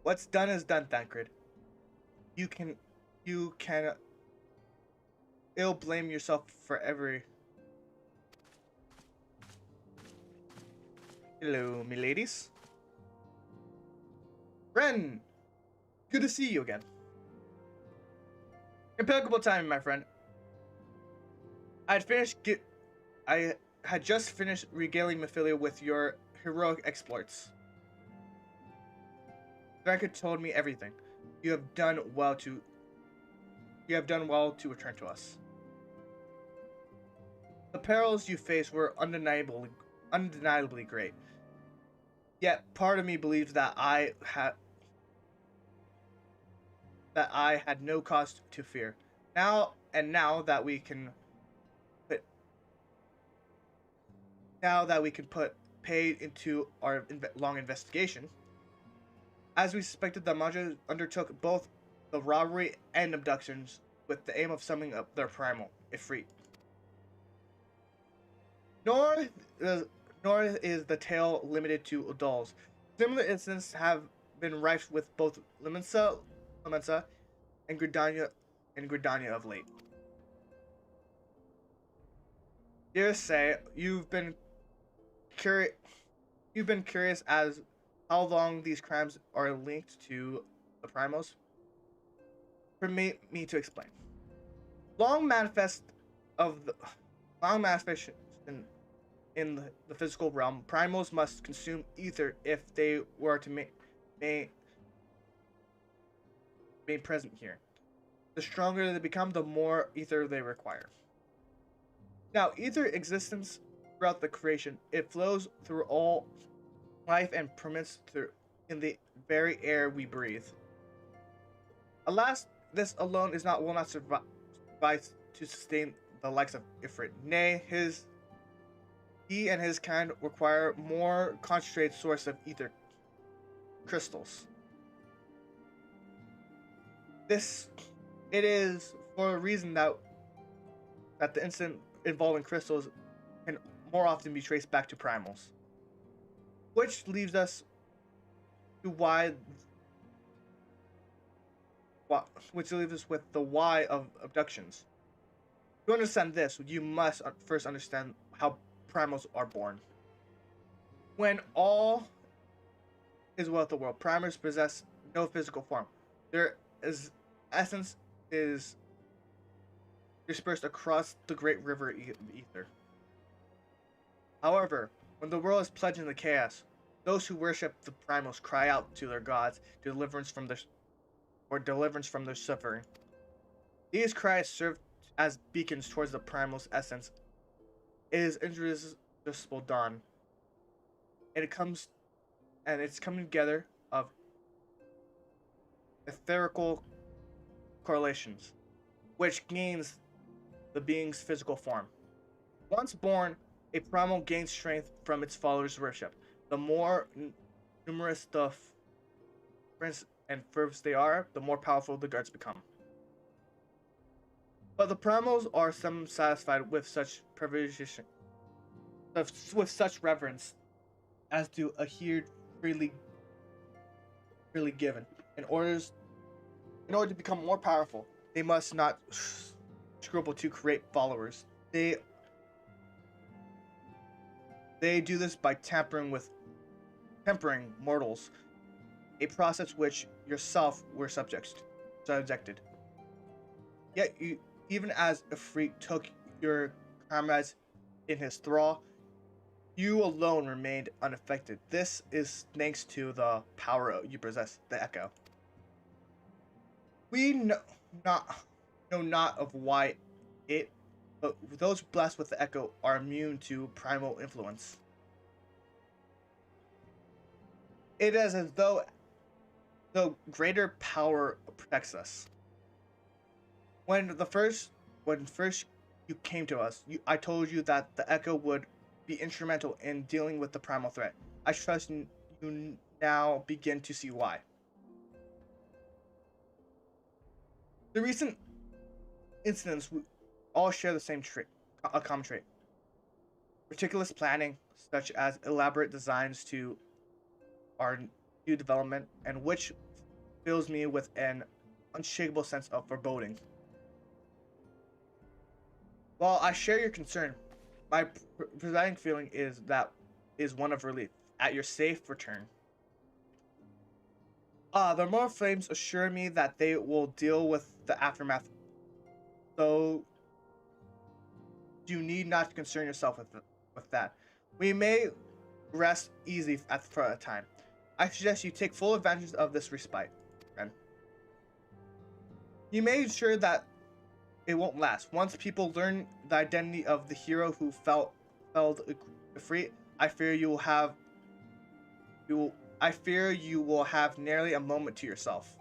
What's done is done, Thancred. You can ill blame yourself for every. Hello, me ladies. Ren, good to see you again. Impeccable timing, my friend. I had just finished regaling Minfilia with your heroic exploits. Draco told me everything. You have done well to return to us. The perils you faced were undeniably great. Yet part of me believes that I had no cause to fear. Now that we can put paid into our long investigation, as we suspected, the Maja undertook both the robbery and abductions with the aim of summing up their primal, Ifrit. Nor, uh, Nor is the tale limited to Udals. Similar incidents have been rife with both Limensa and Gridania of late. Dare say curi- you've been curious as how long these crimes are linked to the primals. Permit me to explain. Long manifest of the long manifestation in the physical realm, primals must consume ether if they were to remain present here. The stronger they become, the more ether they require. Now, ether existence throughout the creation, it flows through all life and permits through in the very air we breathe. Alas, this alone will not suffice to sustain the likes of Ifrit. Nay, he and his kind require more concentrated source of ether crystals. It is for a reason that the incident involving crystals can more often be traced back to primals. Which leaves us to which leaves us with the why of abductions. To understand this, you must first understand how primals are born. When all is well with the world, primals possess no physical form. Their essence is dispersed across the great river ether. However, when the world is plunged into chaos, those who worship the primals cry out to their gods to deliverance from their suffering. These cries serve as beacons towards the primal's essence. It is irresistible dawn, and it's coming together of etherical correlations, which gains the being's physical form. Once born, a primal gains strength from its followers' worship. The more numerous the friends and fervors they are, the more powerful the guards become. But the primals are some satisfied with such with such reverence, as to adhere freely given. In order to become more powerful, they must not scruple to create followers. They do this by tempering mortals, a process which yourself were subjected. Yet even as Ifrit took your comrades in his thrall, you alone remained unaffected. This is thanks to the power you possess, the Echo. We know not of why but those blessed with the Echo are immune to primal influence. It is as though greater power protects us. When first you came to us, I told you that the Echo would be instrumental in dealing with the primal threat. I trust you now begin to see why. The recent incidents all share the same a common trait. Meticulous planning, such as elaborate designs to our new development, and which fills me with an unshakable sense of foreboding. While I share your concern, my presiding feeling is one of relief at your safe return. The Immortal Flames assure me that they will deal with the aftermath, so you need not concern yourself with that. We may rest easy for a time. I suggest you take full advantage of this respite, friend. You made sure that it won't last. Once people learn the identity of the hero who felled Ifrit, I fear you will have nearly a moment to yourself.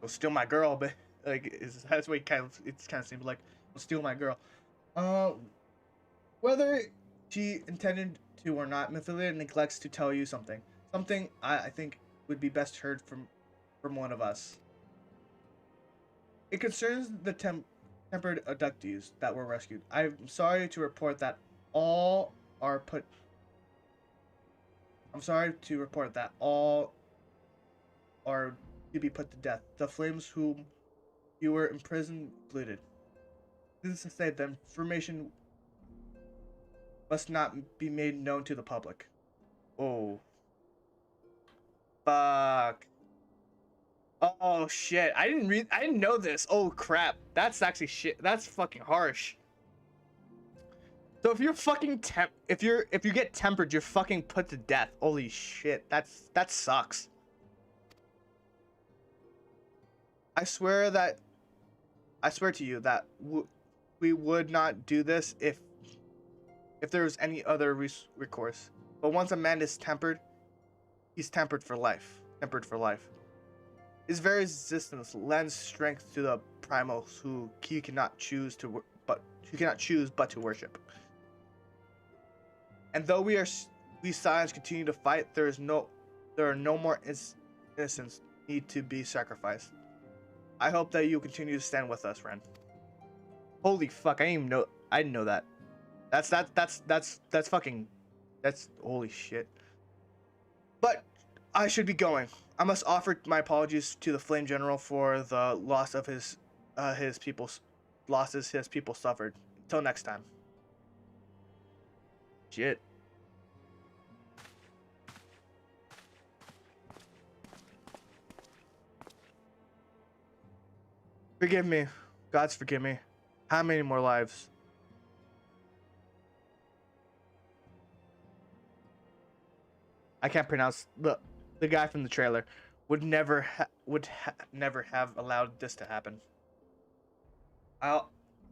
Well, steal my girl, but like that's what it kind of seems like. Well, steal my girl. Uh, whether she intended to or not, Mythilia neglects to tell you something. Something I think would be best heard from one of us. It concerns the tempered abductees that were rescued. I'm sorry to report that all are put. I'm sorry to report that all are to be put to death. The flames whom you were imprisoned included. This is to say, the information must not be made known to the public. Oh, fuck. Oh shit! I didn't know this. Oh crap! That's actually shit. That's fucking harsh. So if you're fucking if you get tempered, you're fucking put to death. Holy shit! That sucks. I swear that I swear to you that we would not do this if there was any other recourse. But once a man is tempered, he's tempered for life. Tempered for life. His very existence lends strength to the primals who he cannot choose but to worship. And though we Scions continue to fight, there are no more innocents need to be sacrificed. I hope that you continue to stand with us, Ren. Holy fuck! I didn't know that. That's fucking. That's holy shit. But I should be going. I must offer my apologies to the Flame General for the loss of his losses his people suffered. Until next time. Shit. Forgive me. Gods forgive me. How many more lives? I can't pronounce the guy from the trailer would never never have allowed this to happen. I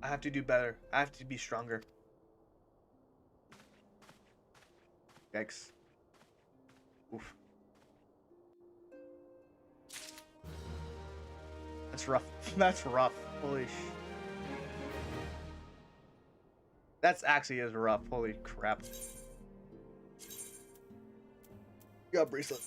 have to do better. I have to be stronger. Yikes. Oof. That's rough. That's rough. Holy sh. That's actually is rough. Holy crap. You got bracelet.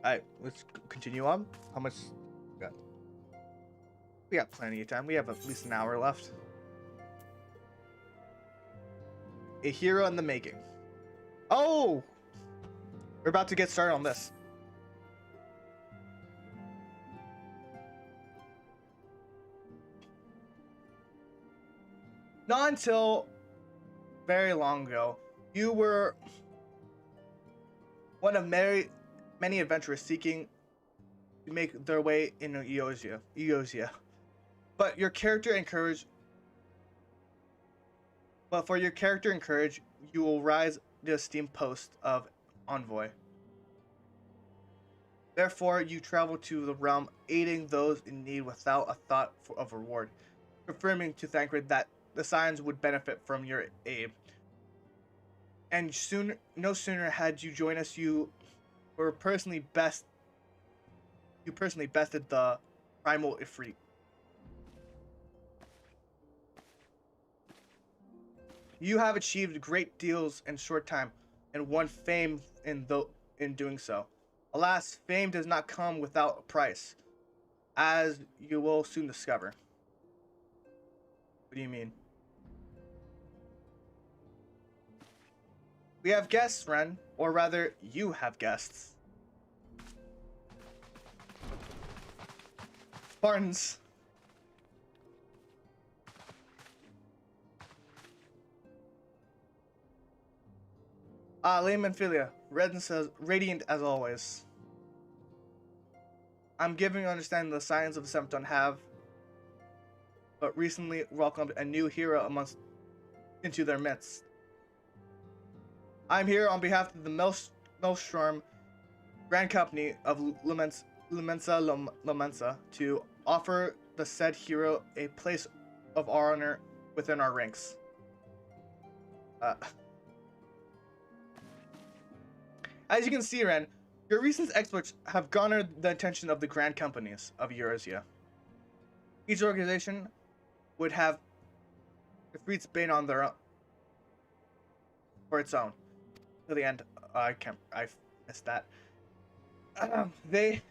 Alright, let's continue on. How much we got? We got plenty of time. We have at least an hour left. A hero in the making. Oh! We're about to get started on this. Not until very long ago, you were one of many adventurers seeking to make their way in Eosia. But for your character and courage, you will rise the esteemed post of envoy. Therefore, you travel to the realm, aiding those in need without a thought of reward, confirming to Thancred that the Scions would benefit from your aid. And no sooner had you joined us, you personally bested the primal Ifrit. You have achieved great deals in short time, and won fame in doing so. Alas, fame does not come without a price, as you will soon discover. What do you mean? We have guests, Ren, or rather, you have guests. Spartans. Layman Philia, radiant as always. I'm giving you understanding the Scions of the Seventh Dawn have but recently welcomed a new hero into their midst. I'm here on behalf of the Maelstrom Grand Company of Lumensa to offer the said hero a place of honor within our ranks. As you can see, Ren, your recent exploits have garnered the attention of the grand companies of Eurasia. Each organization would have defeats bane on their own for its own. To the end, I missed that. They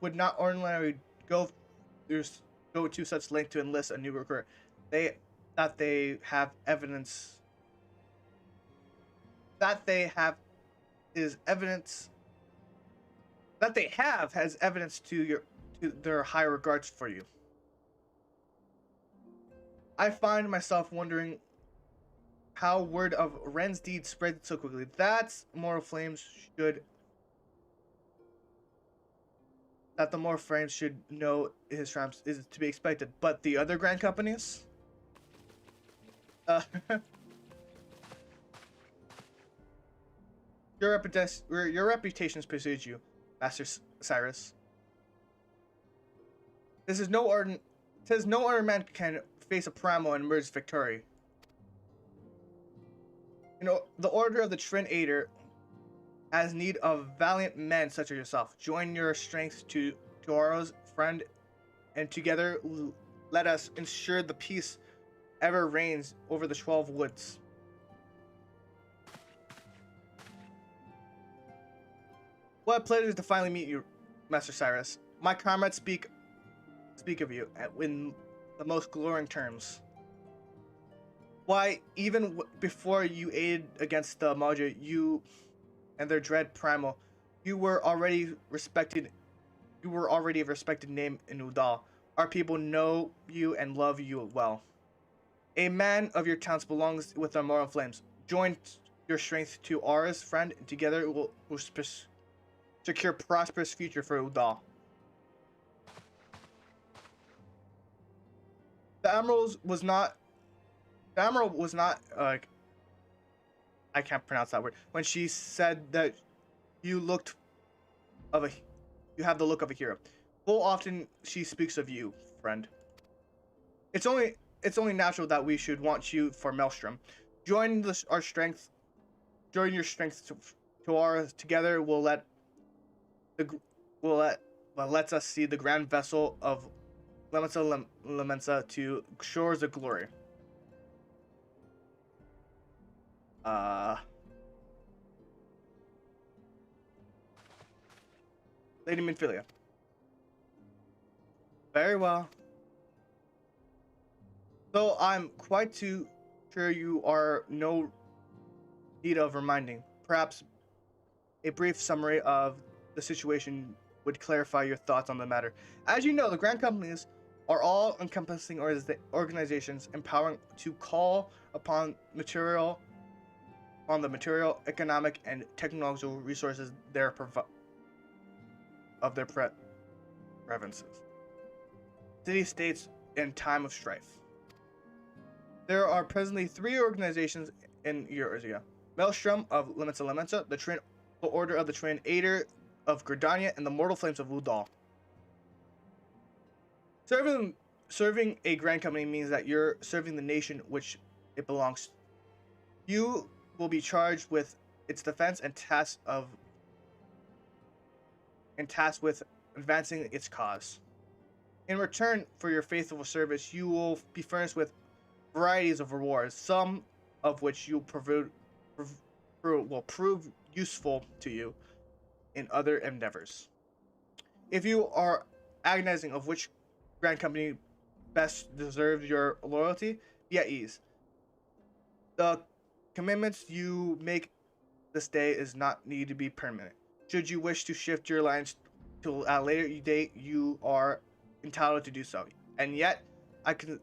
would not ordinarily go to such length to enlist a new recruit. They have evidence that they have is evidence that they have has evidence to their high regards for you. I find myself wondering how word of Ren's deed spread so quickly. That's Mortal Flames should that the more frames should know his crimes is to be expected. But the other grand companies? Your reputations precedes you, Master Cyrus. This is no other man can face a Primo and emerge victory. You know, the Order of the Trinator has need of valiant men such as yourself. Join your strength to Aurora's friend, and together let us ensure the peace ever reigns over the 12 woods. What a pleasure to finally meet you, Master Cyrus. My comrades speak of you in the most glowing terms. Why, even before you aided against the Maja, you and their dread Primal, you were already a respected name in Udal. Our people know you and love you well. A man of your talents belongs with our Mortal Flames. Join your strength to Aura's friend, and together we'll secure prosperous future for Udal. The Admiral was not I can't pronounce that word. When she said that you have the look of a hero. Full often she speaks of you, friend. It's only natural that we should want you for Maelstrom. Join your strength to our together lets us see the grand vessel of Lemensa to shores of glory. Lady Minfilia. Very well. Though I'm quite too sure you are no need of reminding. Perhaps a brief summary of the situation would clarify your thoughts on the matter. As you know, the grand companies are all encompassing organizations empowering to call upon the material, economic, and technological resources of their provinces, city-states, in time of strife. There are presently 3 organizations in Eurasia: Maelstrom of Lemensa, the Order of the Trinator of Gridania, and the Mortal Flames of Udal. Serving a grand company means that you're serving the nation which it belongs to. You will be charged with its defense and tasked with advancing its cause. In return for your faithful service, you will be furnished with varieties of rewards, some of which will prove useful to you in other endeavors. If you are agonizing of which grand company best deserves your loyalty, be at ease. The commitments you make this day is not need to be permanent. Should you wish to shift your lines to a later date, you are entitled to do so. And yet, I can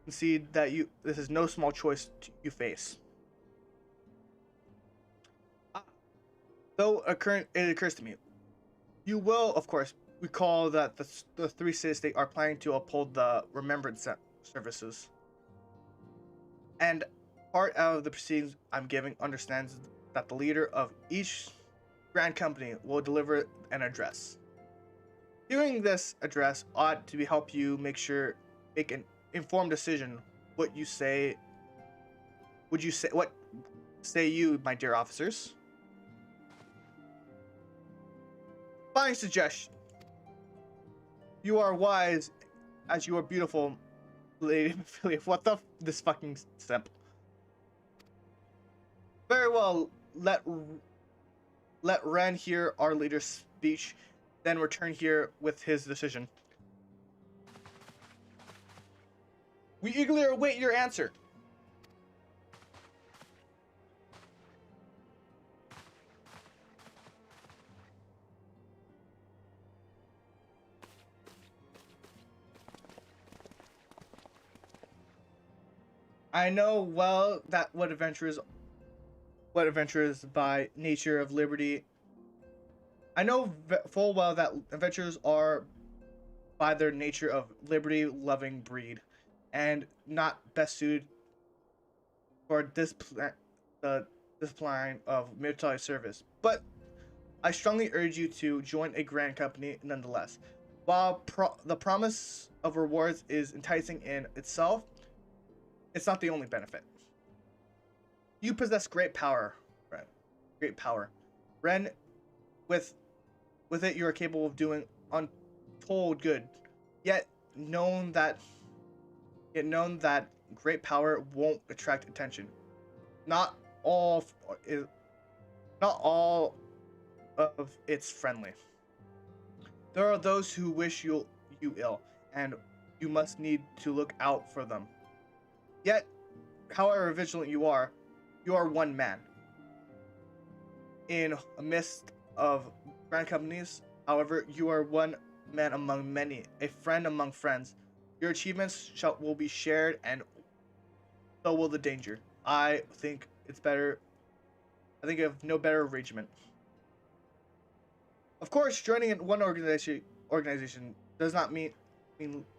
concede that this is no small choice you face. Though it occurs to me, you will, of course, recall that the three cities are planning to uphold the remembrance services. And part of the proceedings I'm giving understands that the leader of each grand company will deliver an address. Hearing this address ought to help you make an informed decision. What you say? Would you say what say you, my dear officers? Fine suggestion. You are wise as you are beautiful, Lady Ophelia. What the this fucking simp. Very well. Let Ren hear our leader's speech, then return here with his decision. We eagerly await your answer. I know well that what adventurers by nature of liberty. I know full well that adventurers are by their nature of liberty-loving breed, and not best suited for the discipline of military service. But I strongly urge you to join a grand company nonetheless. While the promise of rewards is enticing in itself, it's not the only benefit. You possess great power, Ren. Great power. Ren, with it you are capable of doing untold good. Yet known that great power won't attract attention. Not all is not all of it's friendly. There are those who wish you ill, and you must need to look out for them. Yet, however vigilant you are one man. In a midst of grand companies, however, you are one man among many, a friend among friends. Your achievements will be shared, and so will the danger. I think it's better. I think of no better arrangement. Of course, joining in one organization does not mean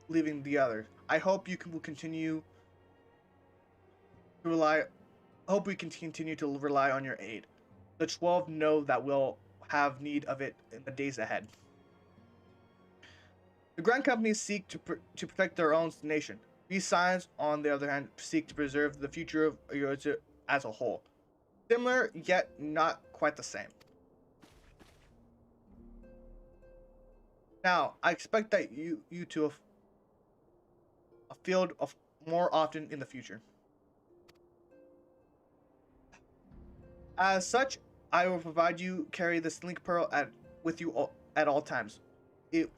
leaving the other. I hope will continue to rely. Hope we can continue to rely on your aid. The 12 know that we'll have need of it in the days ahead. The grand companies seek to protect their own nation. These signs, on the other hand, seek to preserve the future of Eurasia as a whole. Similar, yet not quite the same. Now, I expect that you to a field of more often in the future. As such, I will provide you carry this link pearl with you at all times. It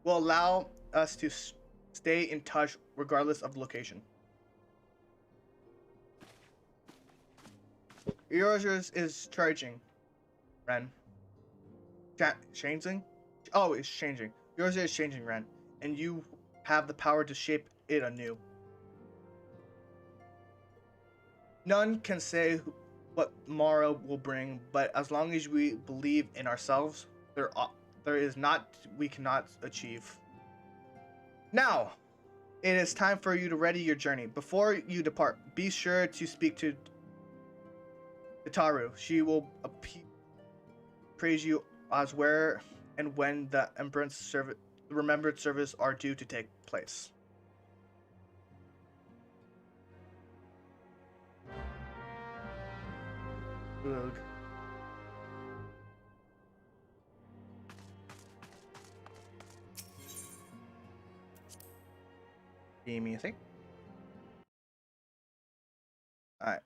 will allow us to stay in touch regardless of location. Yours is charging, Ren. Changing? Oh, it's changing. Yours is changing, Ren, and you have the power to shape it anew. None can say what tomorrow will bring, but as long as we believe in ourselves, there is not we cannot achieve. Now, it is time for you to ready your journey. Before you depart, be sure to speak to Itaru. She will praise you as where and when the remembrance service are due to take place. Ugh. Give me a thing. Alright.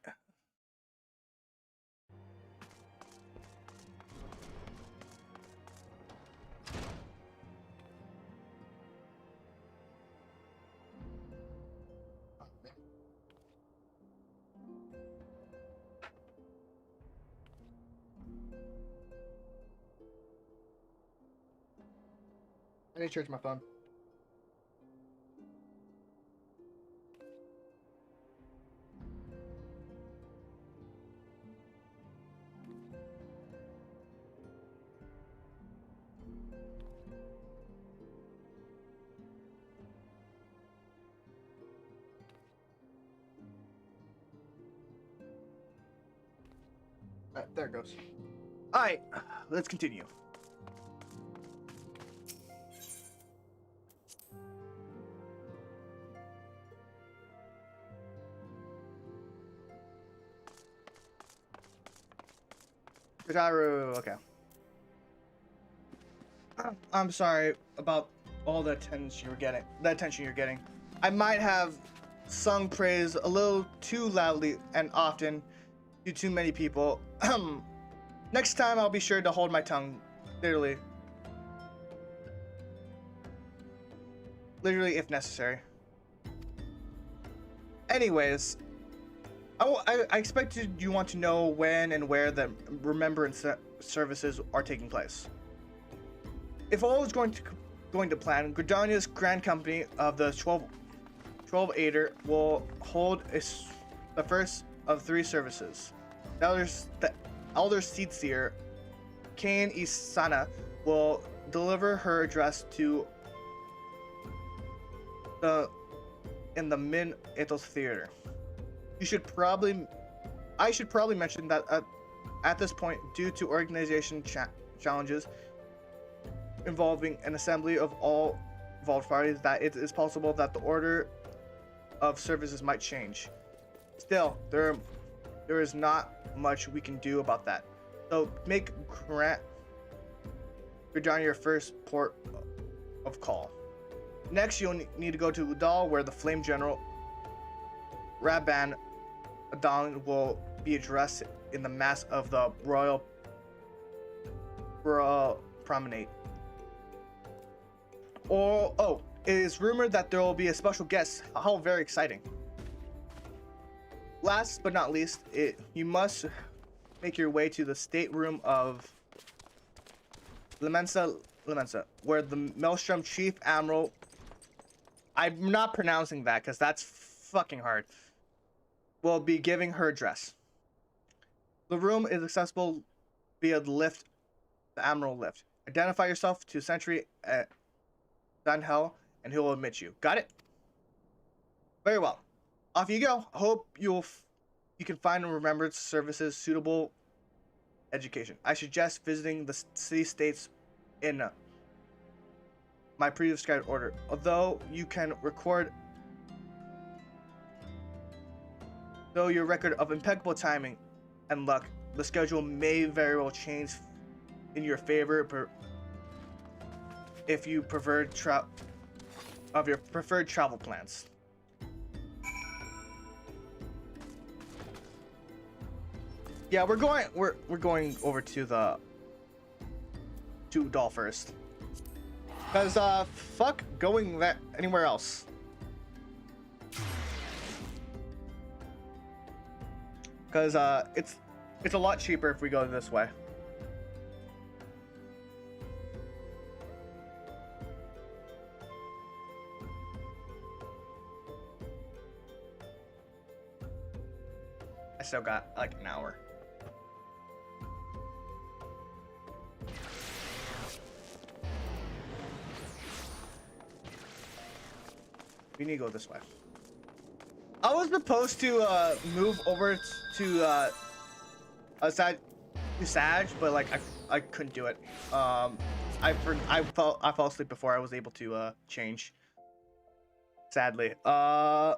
I need to charge my phone. there it goes. Alright, let's continue. Okay. I'm sorry about all the attention you're getting. I might have sung praise a little too loudly and often to too many people. Next time I'll be sure to hold my tongue. Literally if necessary. Anyways, I expected you want to know when and where the remembrance services are taking place. If all is going to plan, Gridania's Grand Company of the 12 Aider will hold the first of 3 services. The Elder Seedseer, Kane Isana, will deliver her address to in the Min Ethos Theater. I should probably mention that at this point, due to organization challenges involving an assembly of all involved parties, that it is possible that the order of services might change. Still, there is not much we can do about that. So make Gridania your first port of call. Next, you'll need to go to Udal, where the Flame General Rabban Adon will be addressed in the mass of the Royal Promenade. It is rumored that there will be a special guest. How very exciting. Last but not least, you must make your way to the stateroom of Lemensa, where the Maelstrom Chief Admiral, I'm not pronouncing that because that's fucking hard, will be giving her address. The room is accessible via the Admiral lift. Identify yourself to Sentry at Dunhell and he will admit you. Got it? Very well. Off you go. Hope you can find and remember services suitable education. I suggest visiting the city states in my prescribed order. Although you can record your record of impeccable timing and luck, the schedule may very well change in your favor if you prefer your preferred travel plans. Yeah, we're going over to Udal first. Cause fuck going anywhere else. Cause it's a lot cheaper if we go this way. I still got like an hour. We need to go this way. I was supposed to move over to Sag, but like I couldn't do it. I fell asleep before I was able to change. Sadly. The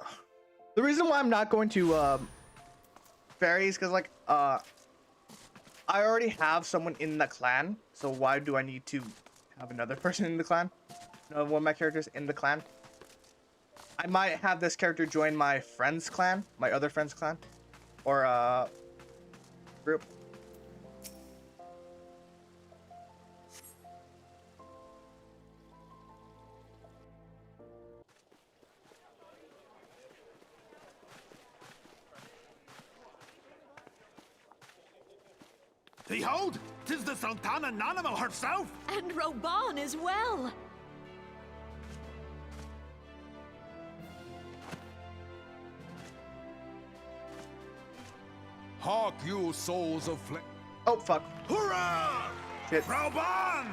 reason why I'm not going to fairies because like I already have someone in the clan, so why do I need to have another person in the clan? One of my characters in the clan. I might have this character join my friend's clan, my other friend's clan, or group.
Behold, 'tis the Sultana Nanimo herself!
And Roban as well!
Hark you, souls of flesh.
Oh, fuck.
Hurrah!
Shit.
Rauban!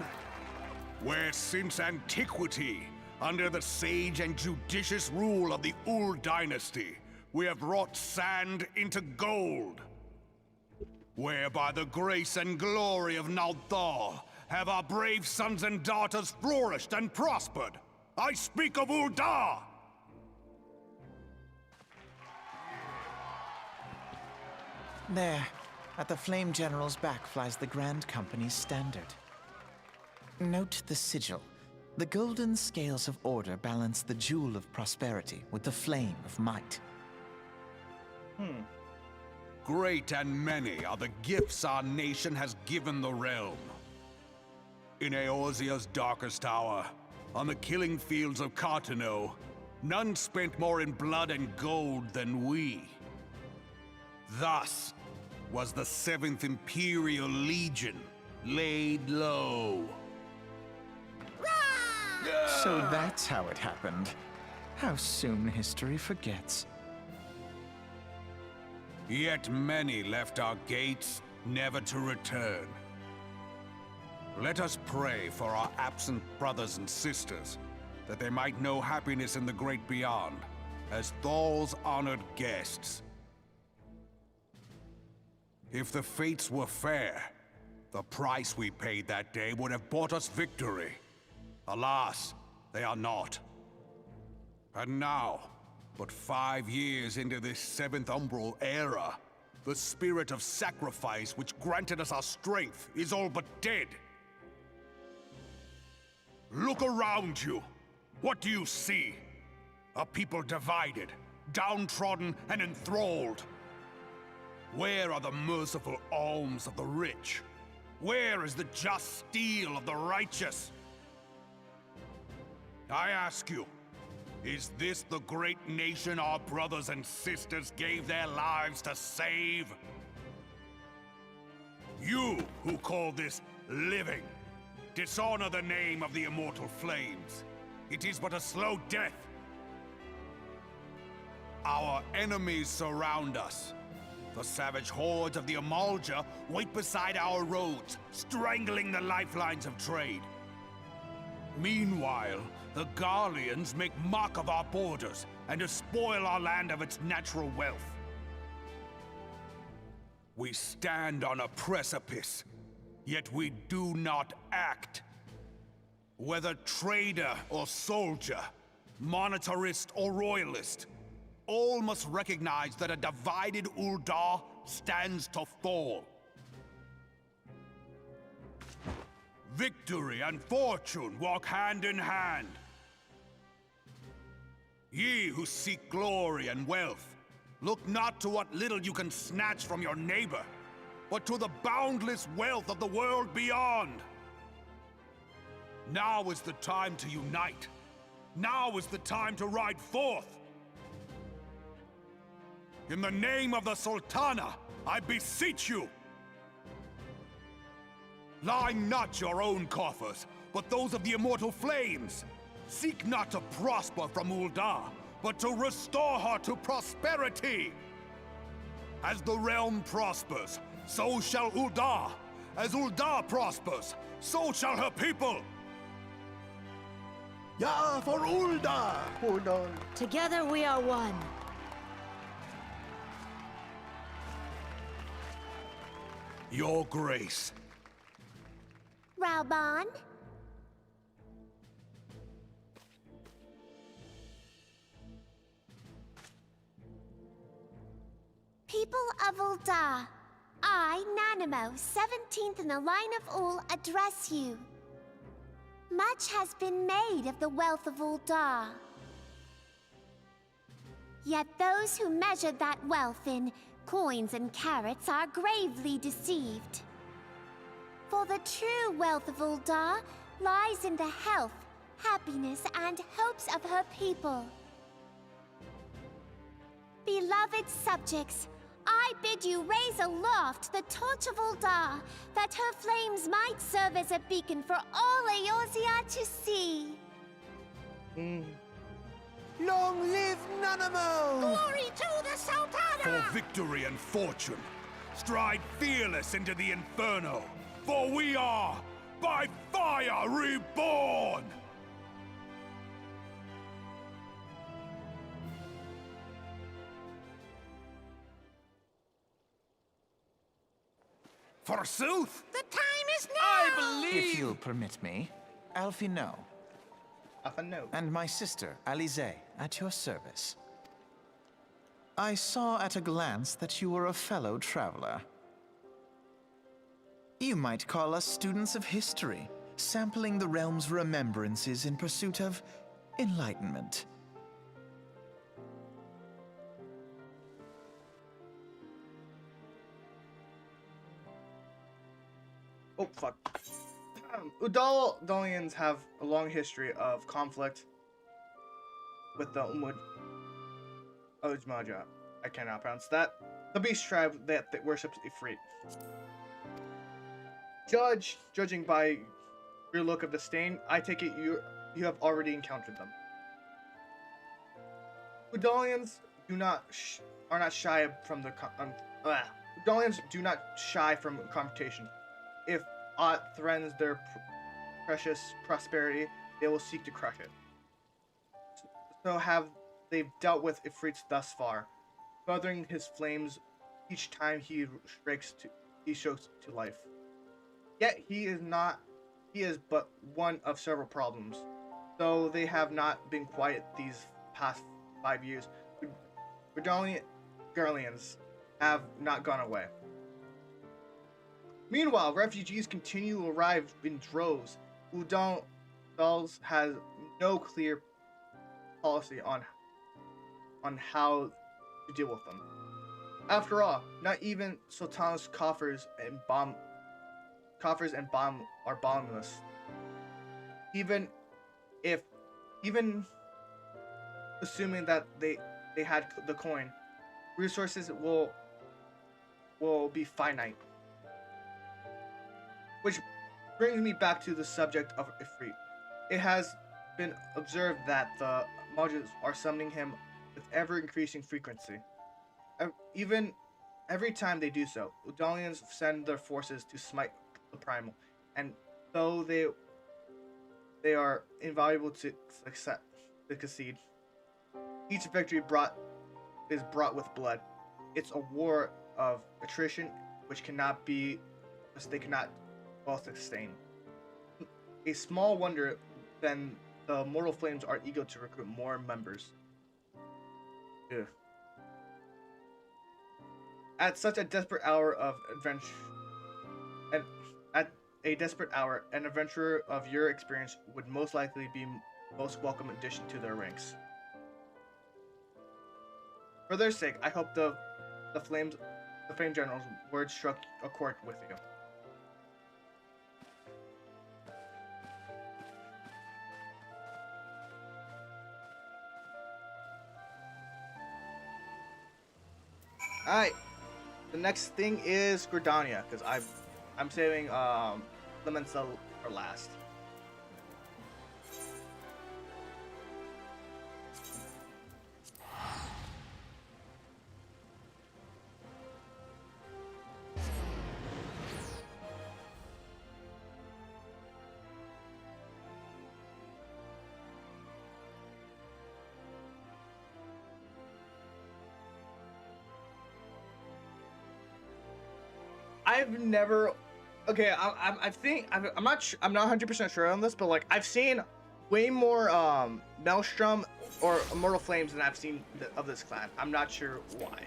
Where since antiquity, under the sage and judicious rule of the Ul dynasty, we have wrought sand into gold. where by the grace and glory of Nalthal have our brave sons and daughters flourished and prospered. I speak of Ul'dah!
There, at the Flame General's back flies the Grand Company's standard. Note the sigil. The golden scales of order balance the jewel of prosperity with the flame of might.
Great and many are the gifts our nation has given the realm. In Eorzea's darkest hour, on the killing fields of Cartano, none spent more in blood and gold than we. Thus was the 7th Imperial Legion laid low.
So that's how it happened. How soon history forgets.
Yet many left our gates, never to return. Let us pray for our absent brothers and sisters, that they might know happiness in the great beyond, as Thal's honored guests. If the fates were fair, the price we paid that day would have bought us victory. Alas, they are not. And now, but 5 years into this 7th Umbral era, the spirit of sacrifice which granted us our strength is all but dead. Look around you. What do you see? A people divided, downtrodden and enthralled. Where are the merciful alms of the rich? Where is the just steel of the righteous? I ask you, is this the great nation our brothers and sisters gave their lives to save? You who call this living, dishonor the name of the immortal flames. It is but a slow death. Our enemies surround us. The savage hordes of the Amalja wait beside our roads, strangling the lifelines of trade. Meanwhile, the Garleans make mock of our borders and despoil our land of its natural wealth. We stand on a precipice, yet we do not act. Whether trader or soldier, monetarist or royalist, all must recognize that a divided Ul'dah stands to fall. Victory and fortune walk hand in hand. Ye who seek glory and wealth, look not to what little you can snatch from your neighbor, but to the boundless wealth of the world beyond. Now is the time to unite. Now is the time to ride forth. In the name of the Sultana, I beseech you! Line not your own coffers, but those of the immortal flames. Seek not to prosper from Ul'dah, but to restore her to prosperity. As the realm prospers, so shall Ul'dah. As Ul'dah prospers, so shall her people.
Ja, for Ul'dah!
Hold on.
Together we are one.
Your Grace.
Raubon? People of Ul'dah, I, Nanamo, 17th in the line of Ul, address you. Much has been made of the wealth of Ul'dah. Yet those who measured that wealth in coins and carats are gravely deceived. For the true wealth of Ul'dah lies in the health, happiness, and hopes of her people. Beloved subjects, I bid you raise aloft the torch of Ul'dah, that her flames might serve as a beacon for all Eorzea to see.
Long live Nanamo!
Glory to the Sultana!
For victory and fortune, stride fearless into the Inferno, for we are, by fire, reborn! Forsooth!
The time is now!
If you'll permit me, Alfie No,
Off a note.
and my sister, Alize, at your service. I saw at a glance that you were a fellow traveler. You might call us students of history, sampling the realm's remembrances in pursuit of enlightenment.
Oh, fuck. Udalians have a long history of conflict with the Ojmaja. I cannot pronounce that. The beast tribe that worships Ifrit. Judging by your look of disdain, I take it you have already encountered them. Udalians are not shy from the Udalians do not shy from confrontation. If aught threatens their precious prosperity, they will seek to crush it. So have they dealt with Ifrits thus far, furthering his flames each time he shokes to life. Yet he is but one of several problems. Though they have not been quiet these past 5 years, Guardians have not gone away. Meanwhile, refugees continue to arrive in droves. Udon has no clear policy on how to deal with them. After all, not even Sultan's coffers and bomb are bottomless. Even assuming that they had the coin, resources will be finite. Which brings me back to the subject of Ifrit. It has been observed that the Majas are summoning him with ever-increasing frequency. Even every time they do so, Udalians send their forces to smite the Primal, and though they are invaluable to concede, each victory is brought with blood. It's a war of attrition which they cannot well sustain. A small wonder then the Mortal Flames are eager to recruit more members. Ugh. At such a desperate hour of adventure, and at a desperate hour, an adventurer of your experience would most likely be most welcome addition to their ranks. For their sake, I hope the Flame General's words struck a chord with you. Alright, the next thing is Gridania, because I'm saving Lemensa for last. I've never. Okay, I'm not 100% sure on this, but like I've seen way more Maelstrom or Immortal Flames than I've seen of this clan. I'm not sure why.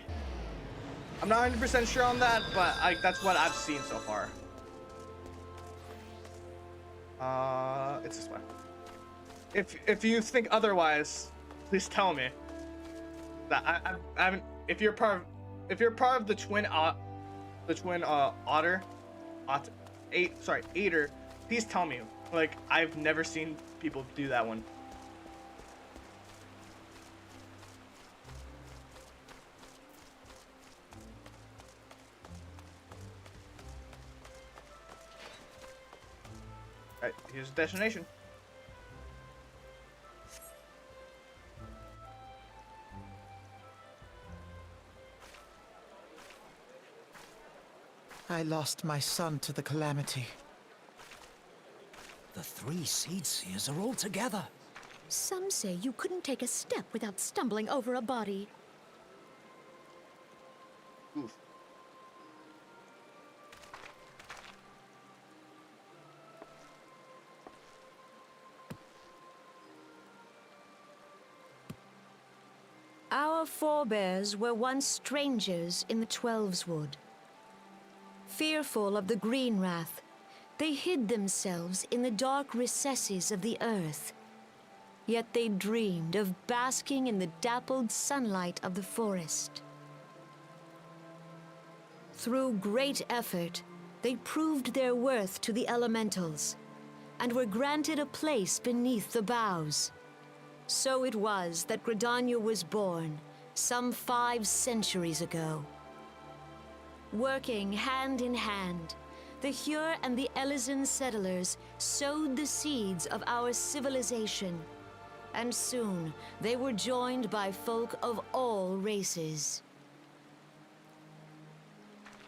I'm not 100% sure on that, but that's what I've seen so far. It's this way. If you think otherwise, please tell me. That I haven't. If you're part of the twin Ader, please tell me. Like, I've never seen people do that one. Alright, here's the destination.
I lost my son to the calamity.
The 3 Seed Seers are all together.
Some say you couldn't take a step without stumbling over a body.
Oof.
Our forebears were once strangers in the Twelveswood. Fearful of the Green Wrath, they hid themselves in the dark recesses of the earth. Yet they dreamed of basking in the dappled sunlight of the forest. Through great effort, they proved their worth to the elementals, and were granted a place beneath the boughs. So it was that Gridania was born, some 5 centuries ago. Working hand in hand, the Hyur and the Elysian settlers sowed the seeds of our civilization, and soon they were joined by folk of all races.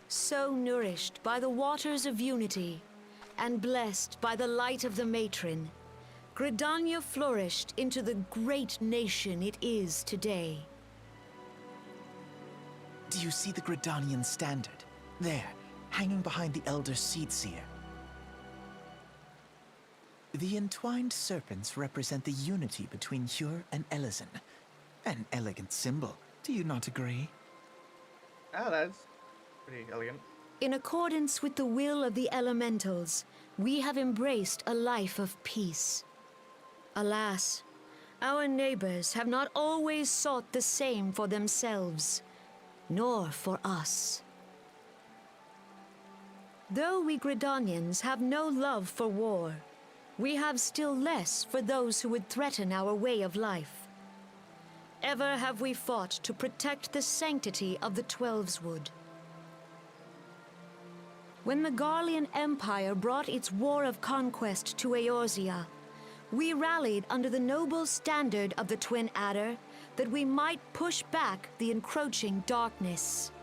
So nourished by the waters of unity, and blessed by the light of the matron, Gridania flourished into the great nation it is today.
Do you see the Gridanian standard? There, hanging behind the Elder Seedseer. The entwined serpents represent the unity between Hyur and Elysian. An elegant symbol, do you not agree?
Ah, that's pretty elegant.
In accordance with the will of the elementals, we have embraced a life of peace. Alas, our neighbors have not always sought the same for themselves, nor for us. Though we Gridanians have no love for war, we have still less for those who would threaten our way of life. Ever have we fought to protect the sanctity of the Twelveswood. When the Garlean Empire brought its war of conquest to Eorzea, we rallied under the noble standard of the Twin Adder that we might push back the encroaching darkness.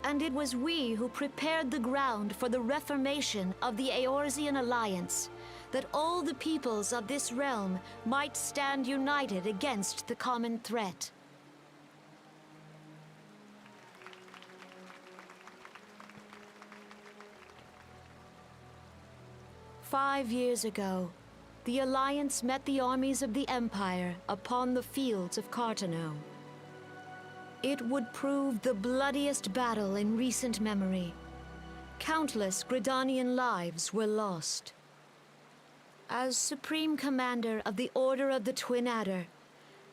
And it was we who prepared the ground for the reformation of the Eorzean Alliance, that all the peoples of this realm might stand united against the common threat. "5 years ago, the Alliance met the armies of the Empire upon the fields of Cartano. It would prove the bloodiest battle in recent memory. Countless Gridanian lives were lost. As Supreme Commander of the Order of the Twin Adder,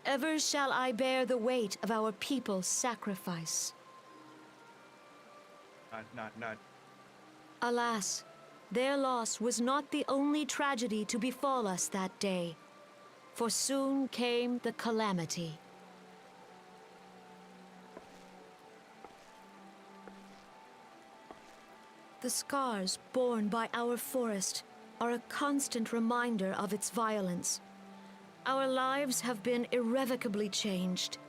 ever shall I bear the weight of our people's sacrifice.
Not.
Alas, their loss was not the only tragedy to befall us that day, for soon came the calamity. The scars borne by our forest are a constant reminder of its violence. Our lives have been irrevocably changed,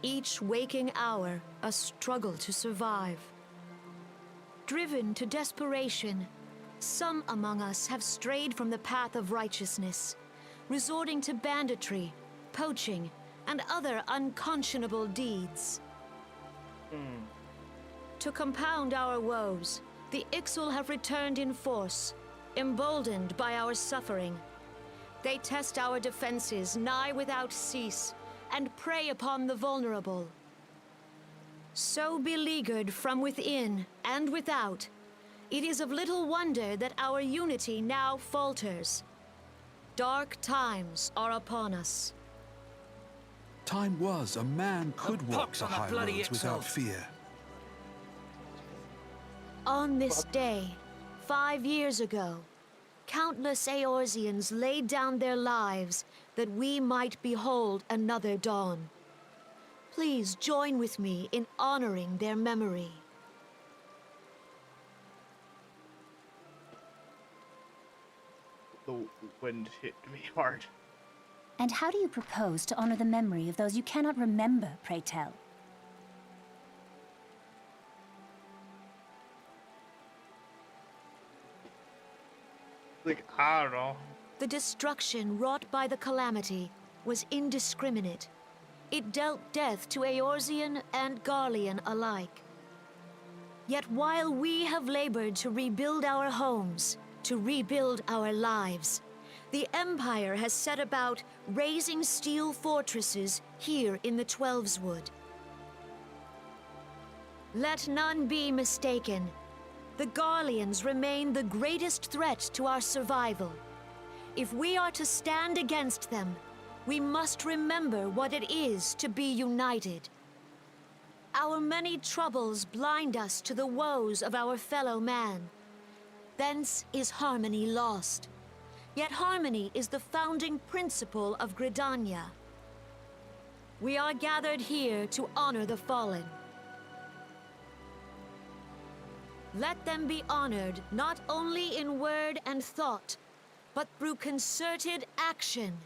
each waking hour a struggle to survive. Driven to desperation, some among us have strayed from the path of righteousness, resorting to banditry, poaching, and other unconscionable deeds. To compound our woes, the Ixal have returned in force, emboldened by our suffering. They test our defenses nigh without cease, and prey upon the vulnerable. So beleaguered from within and without, it is of little wonder that our unity now falters. Dark times are upon us.
Time was a man could walk
pox
the
on the
high
bloody
roads without
Ixal.
fear.
On this day, 5 years ago, countless Eorzeans laid down their lives that we might behold another dawn. Please join with me in honoring their memory.
The wind hit me hard.
And how do you propose to honor the memory of those you cannot remember, pray tell?
Like, I don't know.
The destruction wrought by the calamity was indiscriminate. It dealt death to Eorzean and Garlean alike. Yet while we have labored to rebuild our homes, to rebuild our lives, The Empire has set about raising steel fortresses here in the Twelveswood. Let none be mistaken. The Garleans remain the greatest threat to our survival. If we are to stand against them, we must remember what it is to be united. Our many troubles blind us to the woes of our fellow man. Thence is harmony lost. Yet harmony is the founding principle of Gridania. We are gathered here to honor the fallen. Let them be honored not only in word and thought, but through concerted action.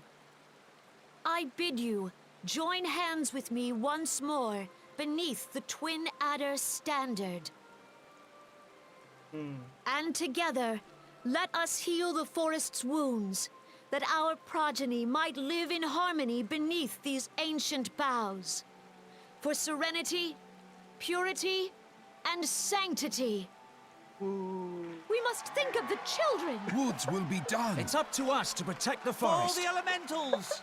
I bid you join hands with me once more beneath the Twin Adder standard. And together, let us heal the forest's wounds, that our progeny might live in harmony beneath these ancient boughs. For serenity, purity, and sanctity. We must think of the children!
Woods will be done. It's up to us to protect the forest.
All the elementals!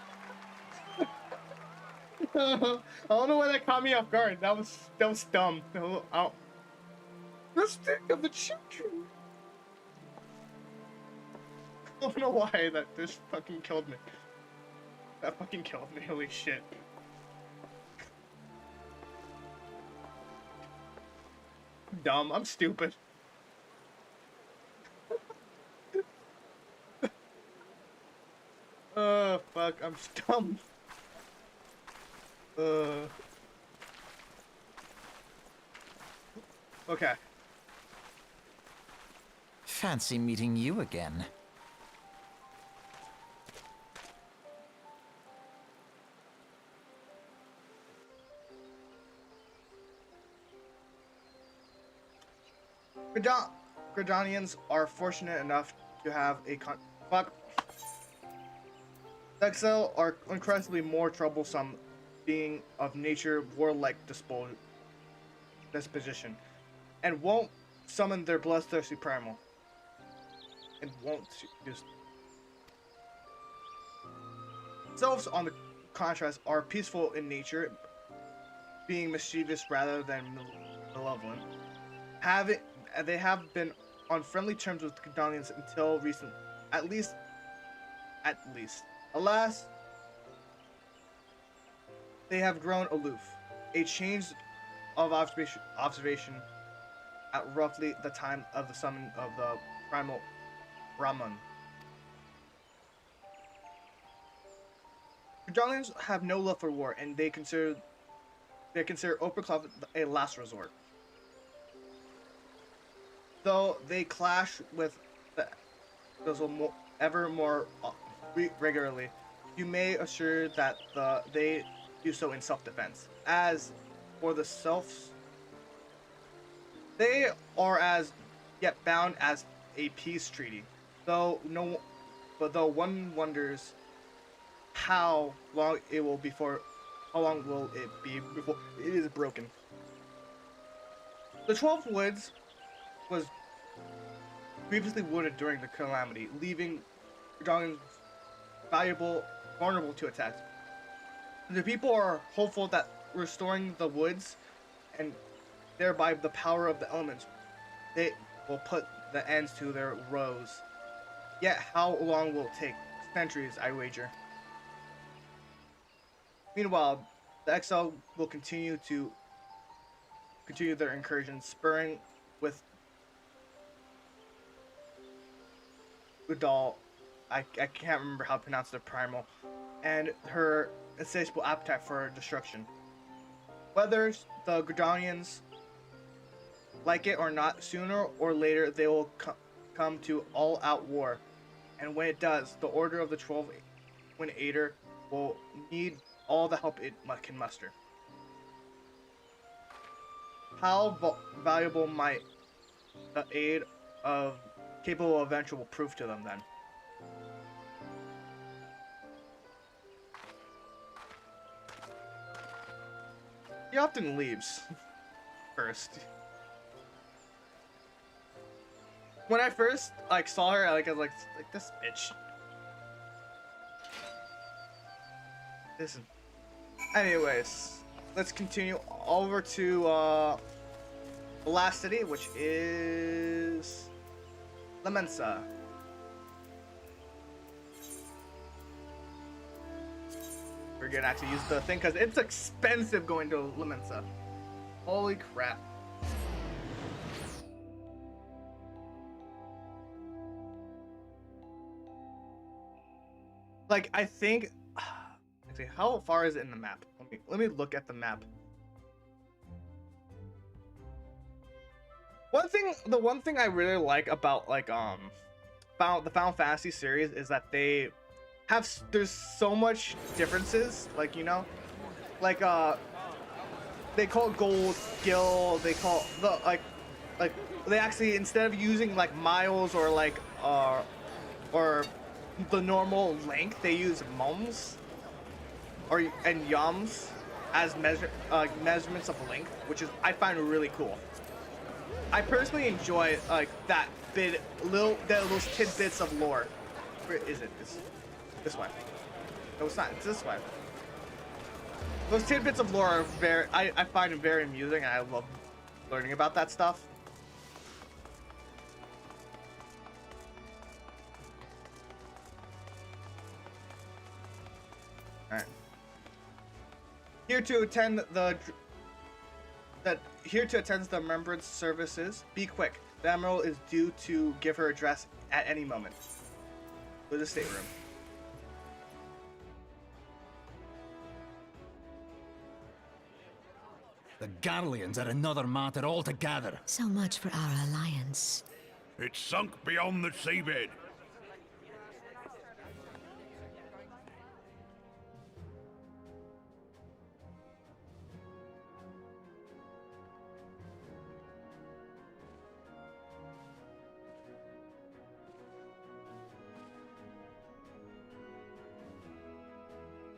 I don't know why that caught me off guard. That was dumb. Let's think of the children. I don't know why that just fucking killed me. That fucking killed me. Holy shit. Dumb. I'm stupid. Fuck. I'm dumb. Okay.
Fancy meeting you again.
Gridanians are fortunate enough to have a fuck. Exile are incredibly more troublesome, being of nature warlike disposition, and won't summon their bloodthirsty primal. And won't just. Selves, on the contrast, are peaceful in nature, being mischievous rather than malevolent. They have been on friendly terms with Gridanians until recent, at least. Alas, they have grown aloof. A change of observation at roughly the time of the summon of the primal Brahman. Gridanians have no love for war, and they consider open conflict a last resort. Though they clash with those ever more regularly, you may assure that they do so in self-defense. As for the selves, they are as yet bound as a peace treaty. Though one wonders how long it will be before it is broken. The 12 Woods was previously wooded during the calamity, leaving Gridanians vulnerable to attacks. The people are hopeful that restoring the woods, and thereby the power of the elements, they will put the ends to their woes. Yet how long will it take? Centuries, I wager. Meanwhile, the exile will continue their incursions, spurring with Udal, I can't remember how to pronounce the primal, and her insatiable appetite for destruction. Whether the Gridanians like it or not, sooner or later they will come to all-out war, and when it does, the Order of the 12 Twin Adder will need all the help it can muster. How valuable might the aid of capable Avenger will prove to them then? He often leaves first. When I first saw her, I was like this bitch. Listen. Anyways, let's continue over to the last city, which is La Mensa. We're gonna actually use the thing because it's expensive going to La Mensa. Holy crap. Like, I think, actually, how far is it in the map? Let me look at the map. The one thing I really like about like the Final Fantasy series is that they have, there's so much differences, like, you know, like they call it gold skill, they call the like they actually, instead of using like miles or like or the normal length, they use mums and yums as measurements of length, which is, I find really cool. I personally enjoy like that those tidbits of lore. Where is it? This way. No, it's not. It's this way. Those tidbits of lore are I find it very amusing, and I love learning about that stuff. Alright. Here to attend the remembrance services. Be quick. The Admiral is due to give her address at any moment. Go to the stateroom.
The Garleans are another matter altogether.
So much for our alliance.
It's sunk beyond the seabed.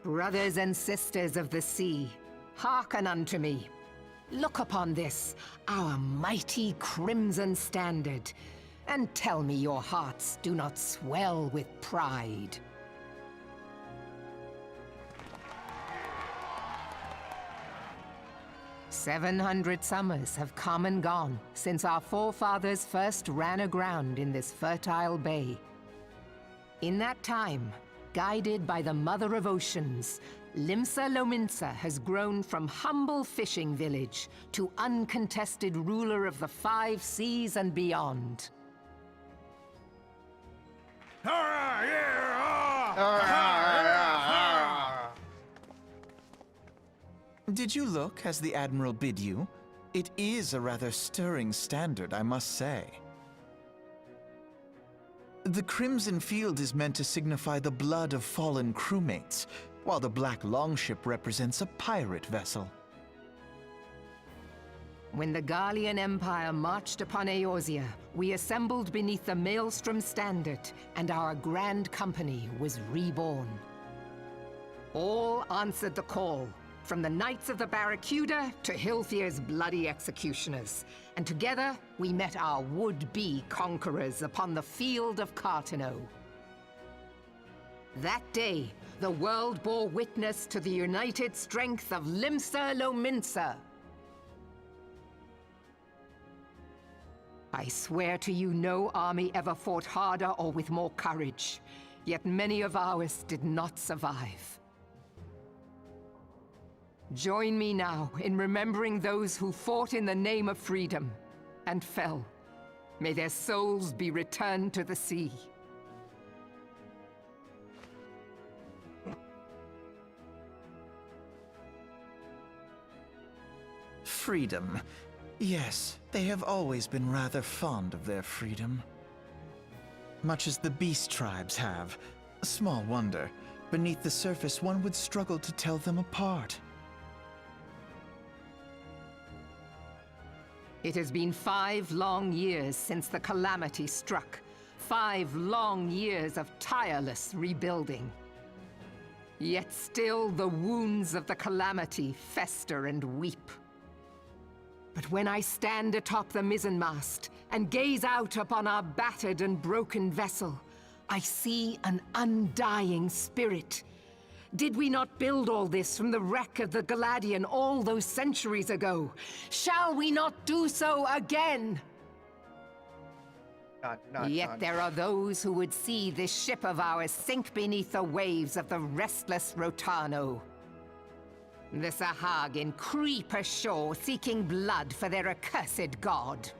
Brothers and sisters of the sea, hearken unto me. Look upon this, our mighty crimson standard, and tell me your hearts do not swell with pride. "700 summers have come and gone since our forefathers first ran aground in this fertile bay. In that time, guided by the Mother of Oceans, Limsa Lominsa has grown from humble fishing village to uncontested ruler of the 5 seas and beyond.
Did you look as the Admiral bid you? It is a rather stirring standard, I must say. The Crimson Field is meant to signify the blood of fallen crewmates, while the Black Longship represents a pirate vessel.
When the Garlean Empire marched upon Eorzea, we assembled beneath the Maelstrom Standard, and our grand company was reborn. All answered the call, from the Knights of the Barracuda to Hilthier's bloody executioners, and together we met our would-be conquerors upon the field of Cartano. That day, the world bore witness to the united strength of Limsa Lominsa. I swear to you, no army ever fought harder or with more courage, yet many of ours did not survive. Join me now in remembering those who fought in the name of freedom and fell. May their souls be returned to the sea.
Freedom. Yes, they have always been rather fond of their freedom. Much as the beast tribes have. Small wonder. Beneath the surface, one would struggle to tell them apart.
It has been 5 long years since the calamity struck. 5 long years of tireless rebuilding. Yet still the wounds of the calamity fester and weep. But when I stand atop the mizzenmast and gaze out upon our battered and broken vessel, I see an undying spirit. Did we not build all this from the wreck of the Galadian all those centuries ago? Shall we not do so again? Yet there are those who would see this ship of ours sink beneath the waves of the restless Rotano. The Sahagin creep ashore seeking blood for their accursed god.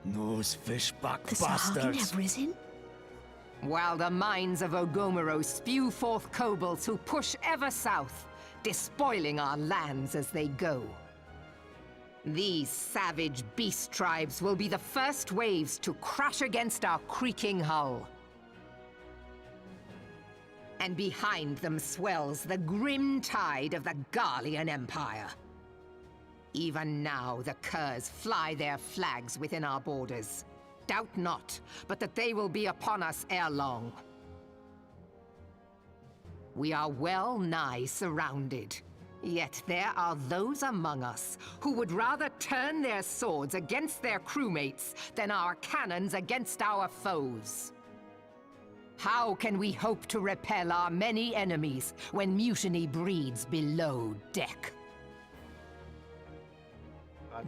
Those fishback
The Sahagin have risen?
While the mines of Ogomoro spew forth kobolds who push ever south, despoiling our lands as they go. These savage beast tribes will be the first waves to crash against our creaking hull. And behind them swells the grim tide of the Garlean Empire. Even now, the Curs fly their flags within our borders. Doubt not, but that they will be upon us ere long. We are well nigh surrounded. Yet there are those among us who would rather turn their swords against their crewmates than our cannons against our foes. How can we hope to repel our many enemies when mutiny breeds below deck?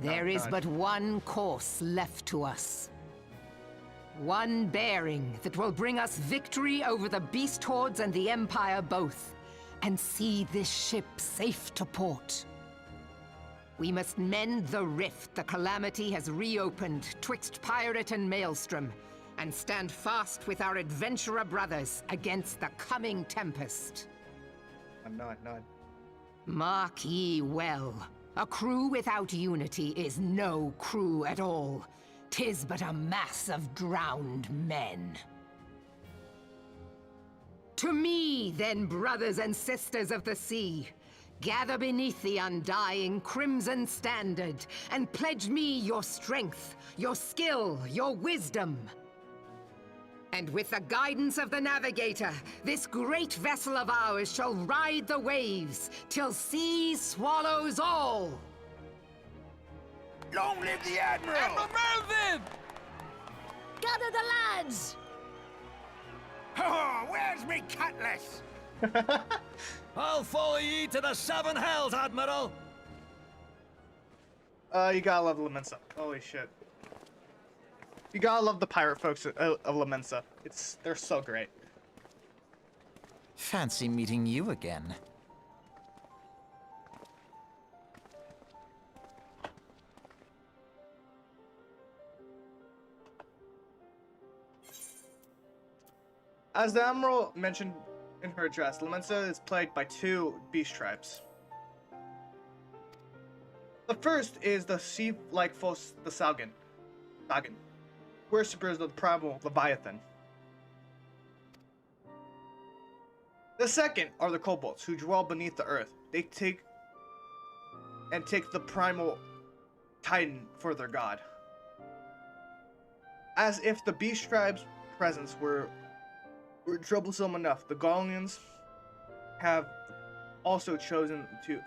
There is but one course left to us. One bearing that will bring us victory over the beast hordes and the Empire both, and see this ship safe to port. We must mend the rift the Calamity has reopened twixt Pirate and Maelstrom, and stand fast with our adventurer brothers against the coming tempest.
Nod.
Mark ye well. A crew without unity is no crew at all. 'Tis but a mass of drowned men. To me, then, brothers and sisters of the sea, gather beneath the undying crimson standard, and pledge me your strength, your skill, your wisdom. And with the guidance of the navigator, this great vessel of ours shall ride the waves, till sea swallows all!
Long live the Admiral!
Admiral Melvin!
Gather the lads!
Oh, where's me cutlass?
I'll follow ye to the seven hells, Admiral!
You gotta love Lamensa. Holy shit. You gotta love the pirate folks of Lamensa. They're so great.
Fancy meeting you again.
As the Admiral mentioned in her address, Lamensa is plagued by two beast tribes. The first is the sea-like foes, the Sahagin, worshippers of the primal Leviathan. The second are the kobolds, who dwell beneath the earth. They take the primal titan for their god. As if the beast tribe's presence were troublesome enough, the Gallians have also chosen to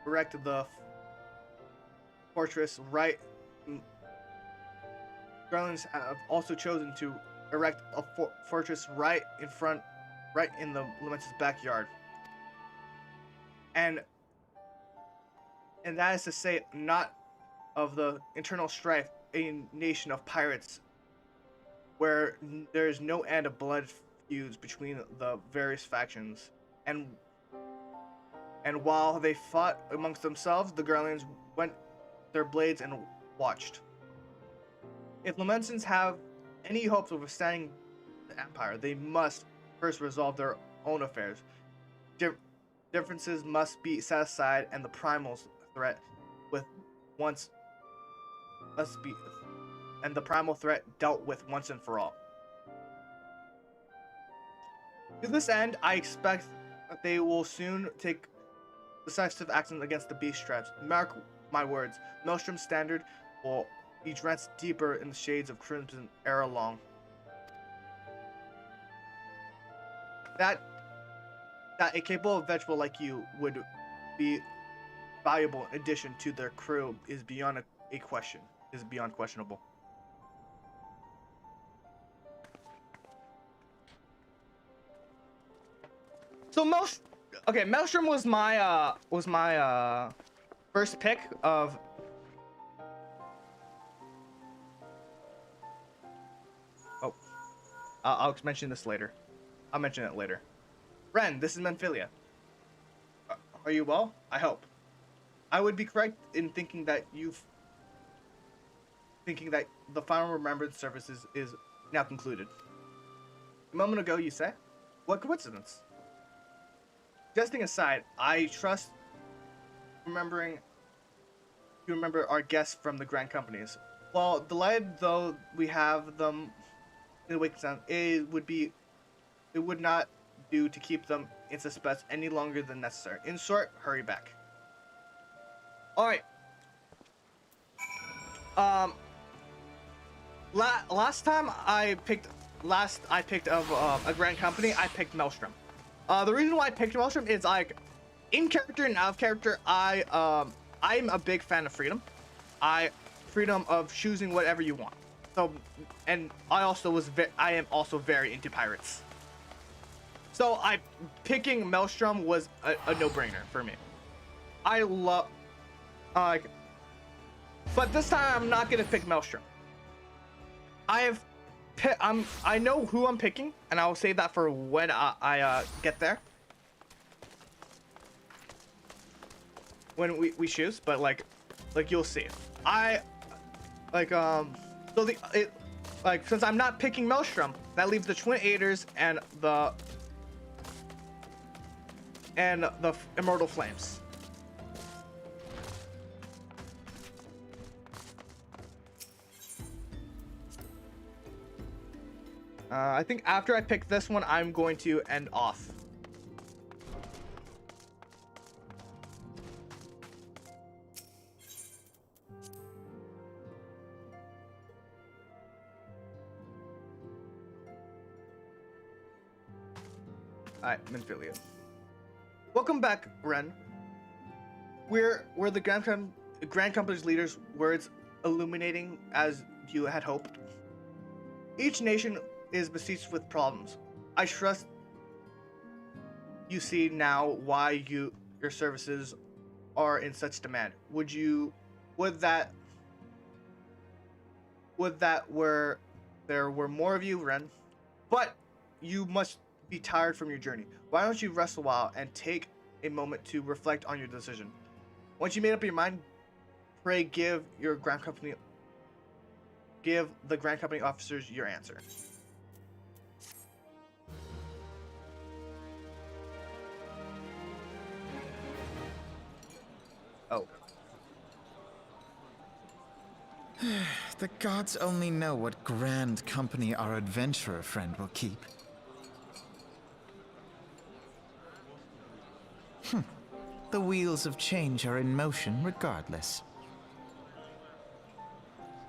erect the fortress right. Gallians have also chosen to erect a fortress right in the Lamensa's backyard, and that is to say, not of the internal strife, a nation of pirates, where there is no end of blood feuds between the various factions, and while they fought amongst themselves, the Garleans went their blades and watched. If Lamensans have any hopes of withstanding the Empire, they must first resolve their own affairs. Differences must be set aside, and the primal threat dealt with once and for all. To this end, I expect that they will soon take decisive action against the beast tribes. Mark my words, Maelstrom's standard will be drenched deeper in the shades of crimson ere long. That a capable vegetable like you would be valuable addition to their crew is beyond a question. Is beyond questionable. So Maelstrom was my first pick of. Oh, I'll mention this later. I'll mention it later. Ren, this is Menphilia. Are you well? I hope. I would be correct in thinking that the final remembrance service is now concluded. A moment ago, you said? What coincidence? Jesting aside, I trust you remember our guests from the Grand Companies. While delighted though we have them in the Waking Sound, it would not do to keep them in suspense any longer than necessary. In short, hurry back. Alright. Last time I picked of a Grand Company, I picked Maelstrom. The reason why I picked Maelstrom is like in character and out of character, I'm a big fan of freedom. Freedom of choosing whatever you want. So, and I am also very into pirates. So picking Maelstrom was a no-brainer for me. I love but this time I'm not gonna pick Maelstrom. I know who I'm picking, and I will save that for when I get there. When we choose, but like you'll see. Since I'm not picking Maelstrom, that leaves the Twin Aiders and the Immortal Flames. I think after I pick this one, I'm going to end off. Alright, Menphilia. Welcome back, Ren. We're the Grand Company's leaders' words illuminating as you had hoped. Each nation is besieged with problems. I trust you see now why your services are in such demand. Would that were there were more of you, Ren? But you must be tired from your journey. Why don't you rest a while and take a moment to reflect on your decision? Once you made up your mind, pray give the Grand Company officers your answer. Oh.
The gods only know what Grand Company our adventurer friend will keep. The wheels of change are in motion regardless.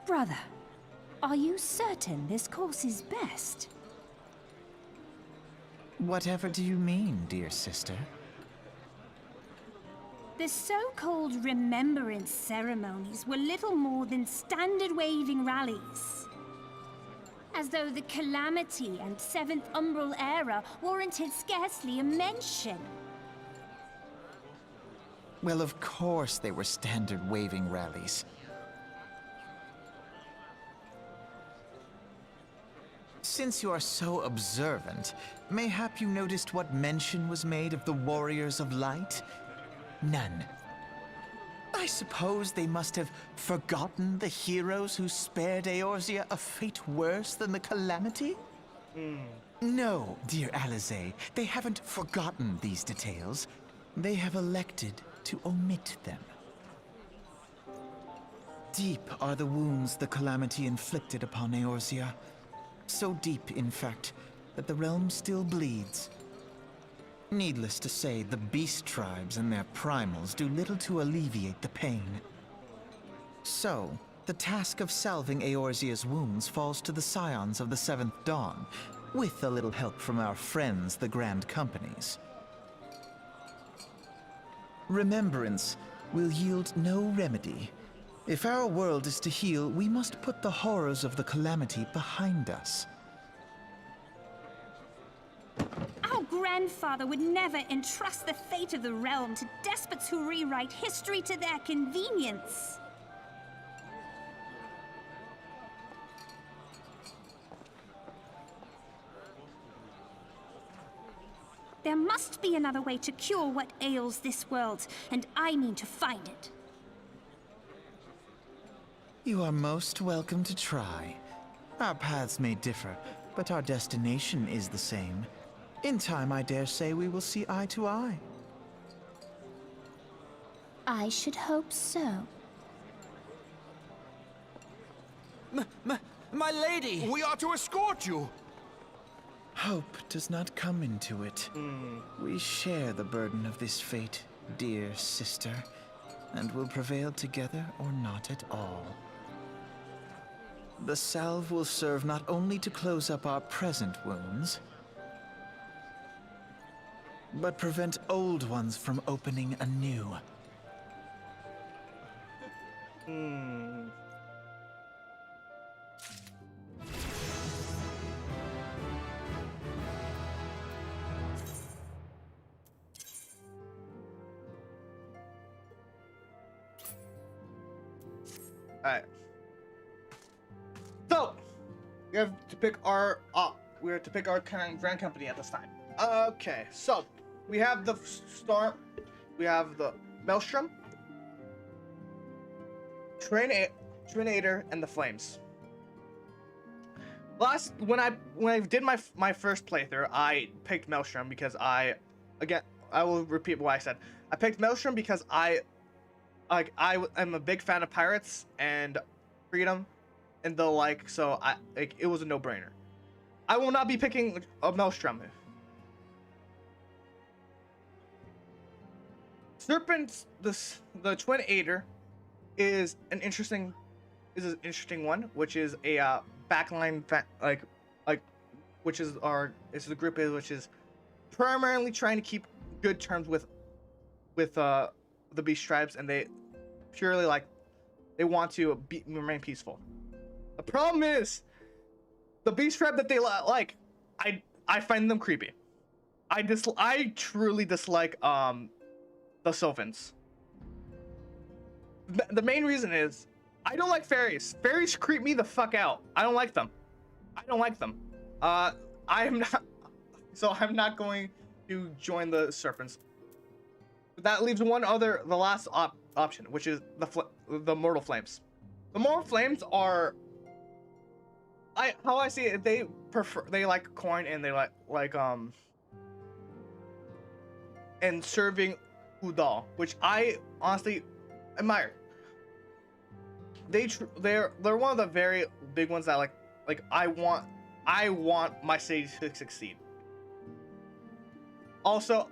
Brother, are you certain this course is best?
Whatever do you mean, dear sister?
The so-called remembrance ceremonies were little more than standard waving rallies. As though the Calamity and 7th Umbral era warranted scarcely a mention.
Well, of course they were standard waving rallies. Since you are so observant, mayhap you noticed what mention was made of the Warriors of Light? None. I suppose they must have forgotten the heroes who spared Eorzea a fate worse than the Calamity? No, dear Alize, they haven't forgotten these details. They have elected to omit them. Deep are the wounds the Calamity inflicted upon Eorzea. So deep, in fact, that the realm still bleeds. Needless to say, the beast tribes and their primals do little to alleviate the pain. So, the task of salving Eorzea's wounds falls to the scions of the 7th Dawn, with a little help from our friends, the Grand Companies. Remembrance will yield no remedy. If our world is to heal, we must put the horrors of the Calamity behind us.
Our grandfather would never entrust the fate of the realm to despots who rewrite history to their convenience. There must be another way to cure what ails this world, and I mean to find it.
You are most welcome to try. Our paths may differ, but our destination is the same. In time, I dare say we will see eye to eye.
I should hope so.
My lady!
We are to escort you!
Hope does not come into it. We share the burden of this fate, dear sister, and will prevail together or not at all. The salve will serve not only to close up our present wounds, but prevent old ones from opening anew.
Alright. So, we have to pick our grand company at this time. Okay, so we have the Storm, we have the Maelstrom, Trinator, and the Flames. When I did my first playthrough, I picked Maelstrom because I will repeat what I said. I picked Maelstrom because I am a big fan of pirates and freedom and the like, so it was a no-brainer. I will not be picking a Maelstrom. Serpent, the Twin Aider, is an interesting one, which is a backline which is the group which is primarily trying to keep good terms with the Beast Tribes, and they purely they want to remain peaceful. The problem is the Beast Tribe that they like. I find them creepy. I truly dislike the Sylvans. The main reason is I don't like fairies. Fairies creep me the fuck out. I don't like them. I'm not going to join the Serpents. That leaves the last option, which is the Mortal Flames. The Mortal Flames are, how I see it, they like corn, and they like and serving udal, which I honestly admire. They're one of the very big ones that like I want my city to succeed. Also,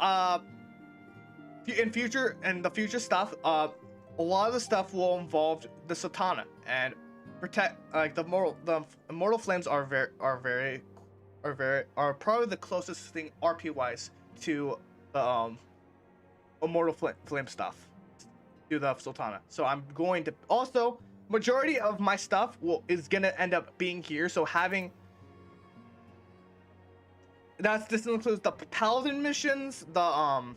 in the future stuff, a lot of the stuff will involve the Sultana and protect the Immortal Flames are probably the closest thing RP wise to the Immortal Flame stuff to the Sultana. So I'm going to also majority of my stuff is gonna end up being here. So having this includes the Paladin missions, the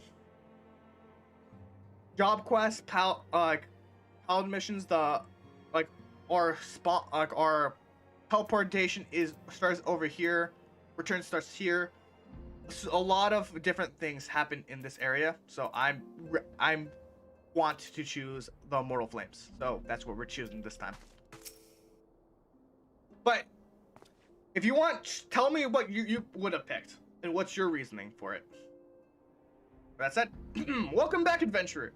job quests, Paladin missions, the our spot, our teleportation starts over here, return starts here. So a lot of different things happen in this area, so I'm want to choose the Immortal Flames, so that's what we're choosing this time. But if you want, tell me what you would have picked and what's your reasoning for it. That said, welcome back, adventurer.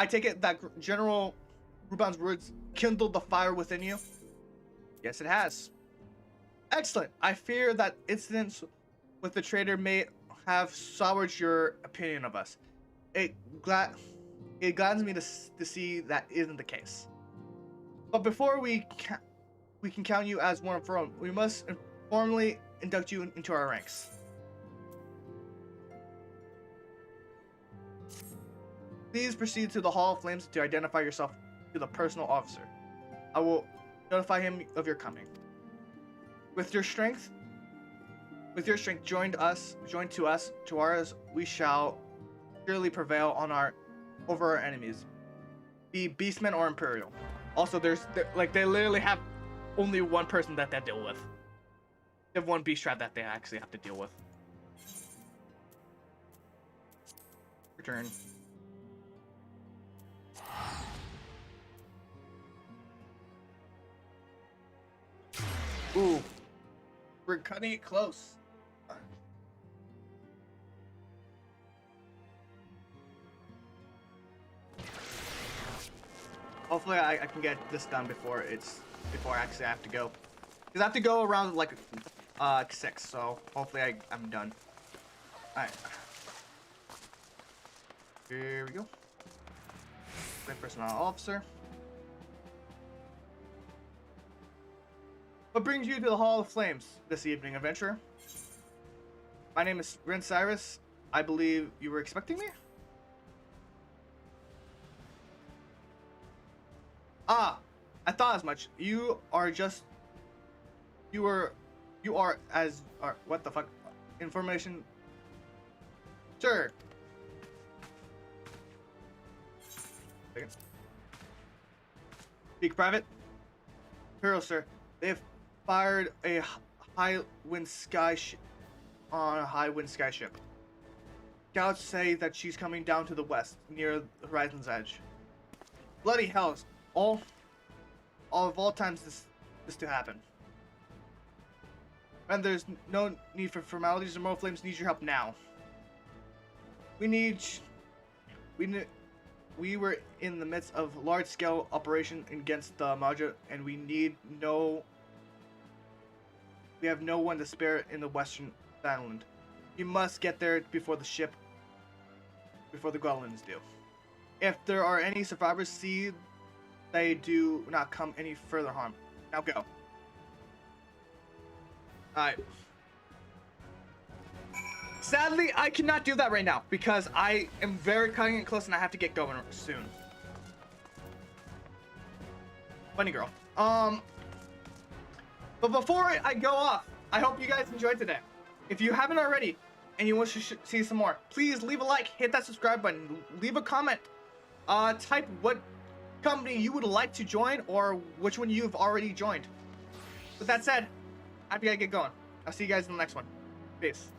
I take it that General Ruban's words kindled the fire within you? Yes, it has. Excellent. I fear that incidents with the traitor may have soured your opinion of us. It gladdens me to see that isn't the case. But before we can count you as one of our own, we must formally induct you into our ranks. Please proceed to the Hall of Flames to identify yourself to the personal officer. I will notify him of your coming. With your strength, With your strength joined to us, to ours, we shall surely prevail over our enemies, be beastmen or imperial. Also, they literally have only one person that they deal with. They have one beast trap that they actually have to deal with. Return. Ooh, we're cutting it close. Hopefully I can get this done before I actually have to go. Because I have to go around like 6, so hopefully I'm done. Alright. Here we go. Personnel officer. What brings you to the Hall of Flames this evening, adventurer? My name is Ren Cyrus. I believe you were expecting me? Ah, I thought as much. What the fuck? Information. Sure. Second. Speak private. Hero, sir. They have fired a high wind sky ship. Scouts say that she's coming down to the west, near the horizon's edge. Bloody hell! All of all times this to happen. And there's no need for formalities. The Mortal Flames need your help now. We were in the midst of large-scale operation against the Maja, and we have no one to spare in the western island. You must get there before the Goblins do. If there are any survivors, see they do not come any further harm. Now go. Alright. Sadly, I cannot do that right now because I am very cutting it close and I have to get going soon. Funny girl. But before I go off, I hope you guys enjoyed today. If you haven't already and you want to see some more, please leave a like, hit that subscribe button, leave a comment, type what company you would like to join or which one you've already joined. With that said, happy I get going. I'll see you guys in the next one. Peace.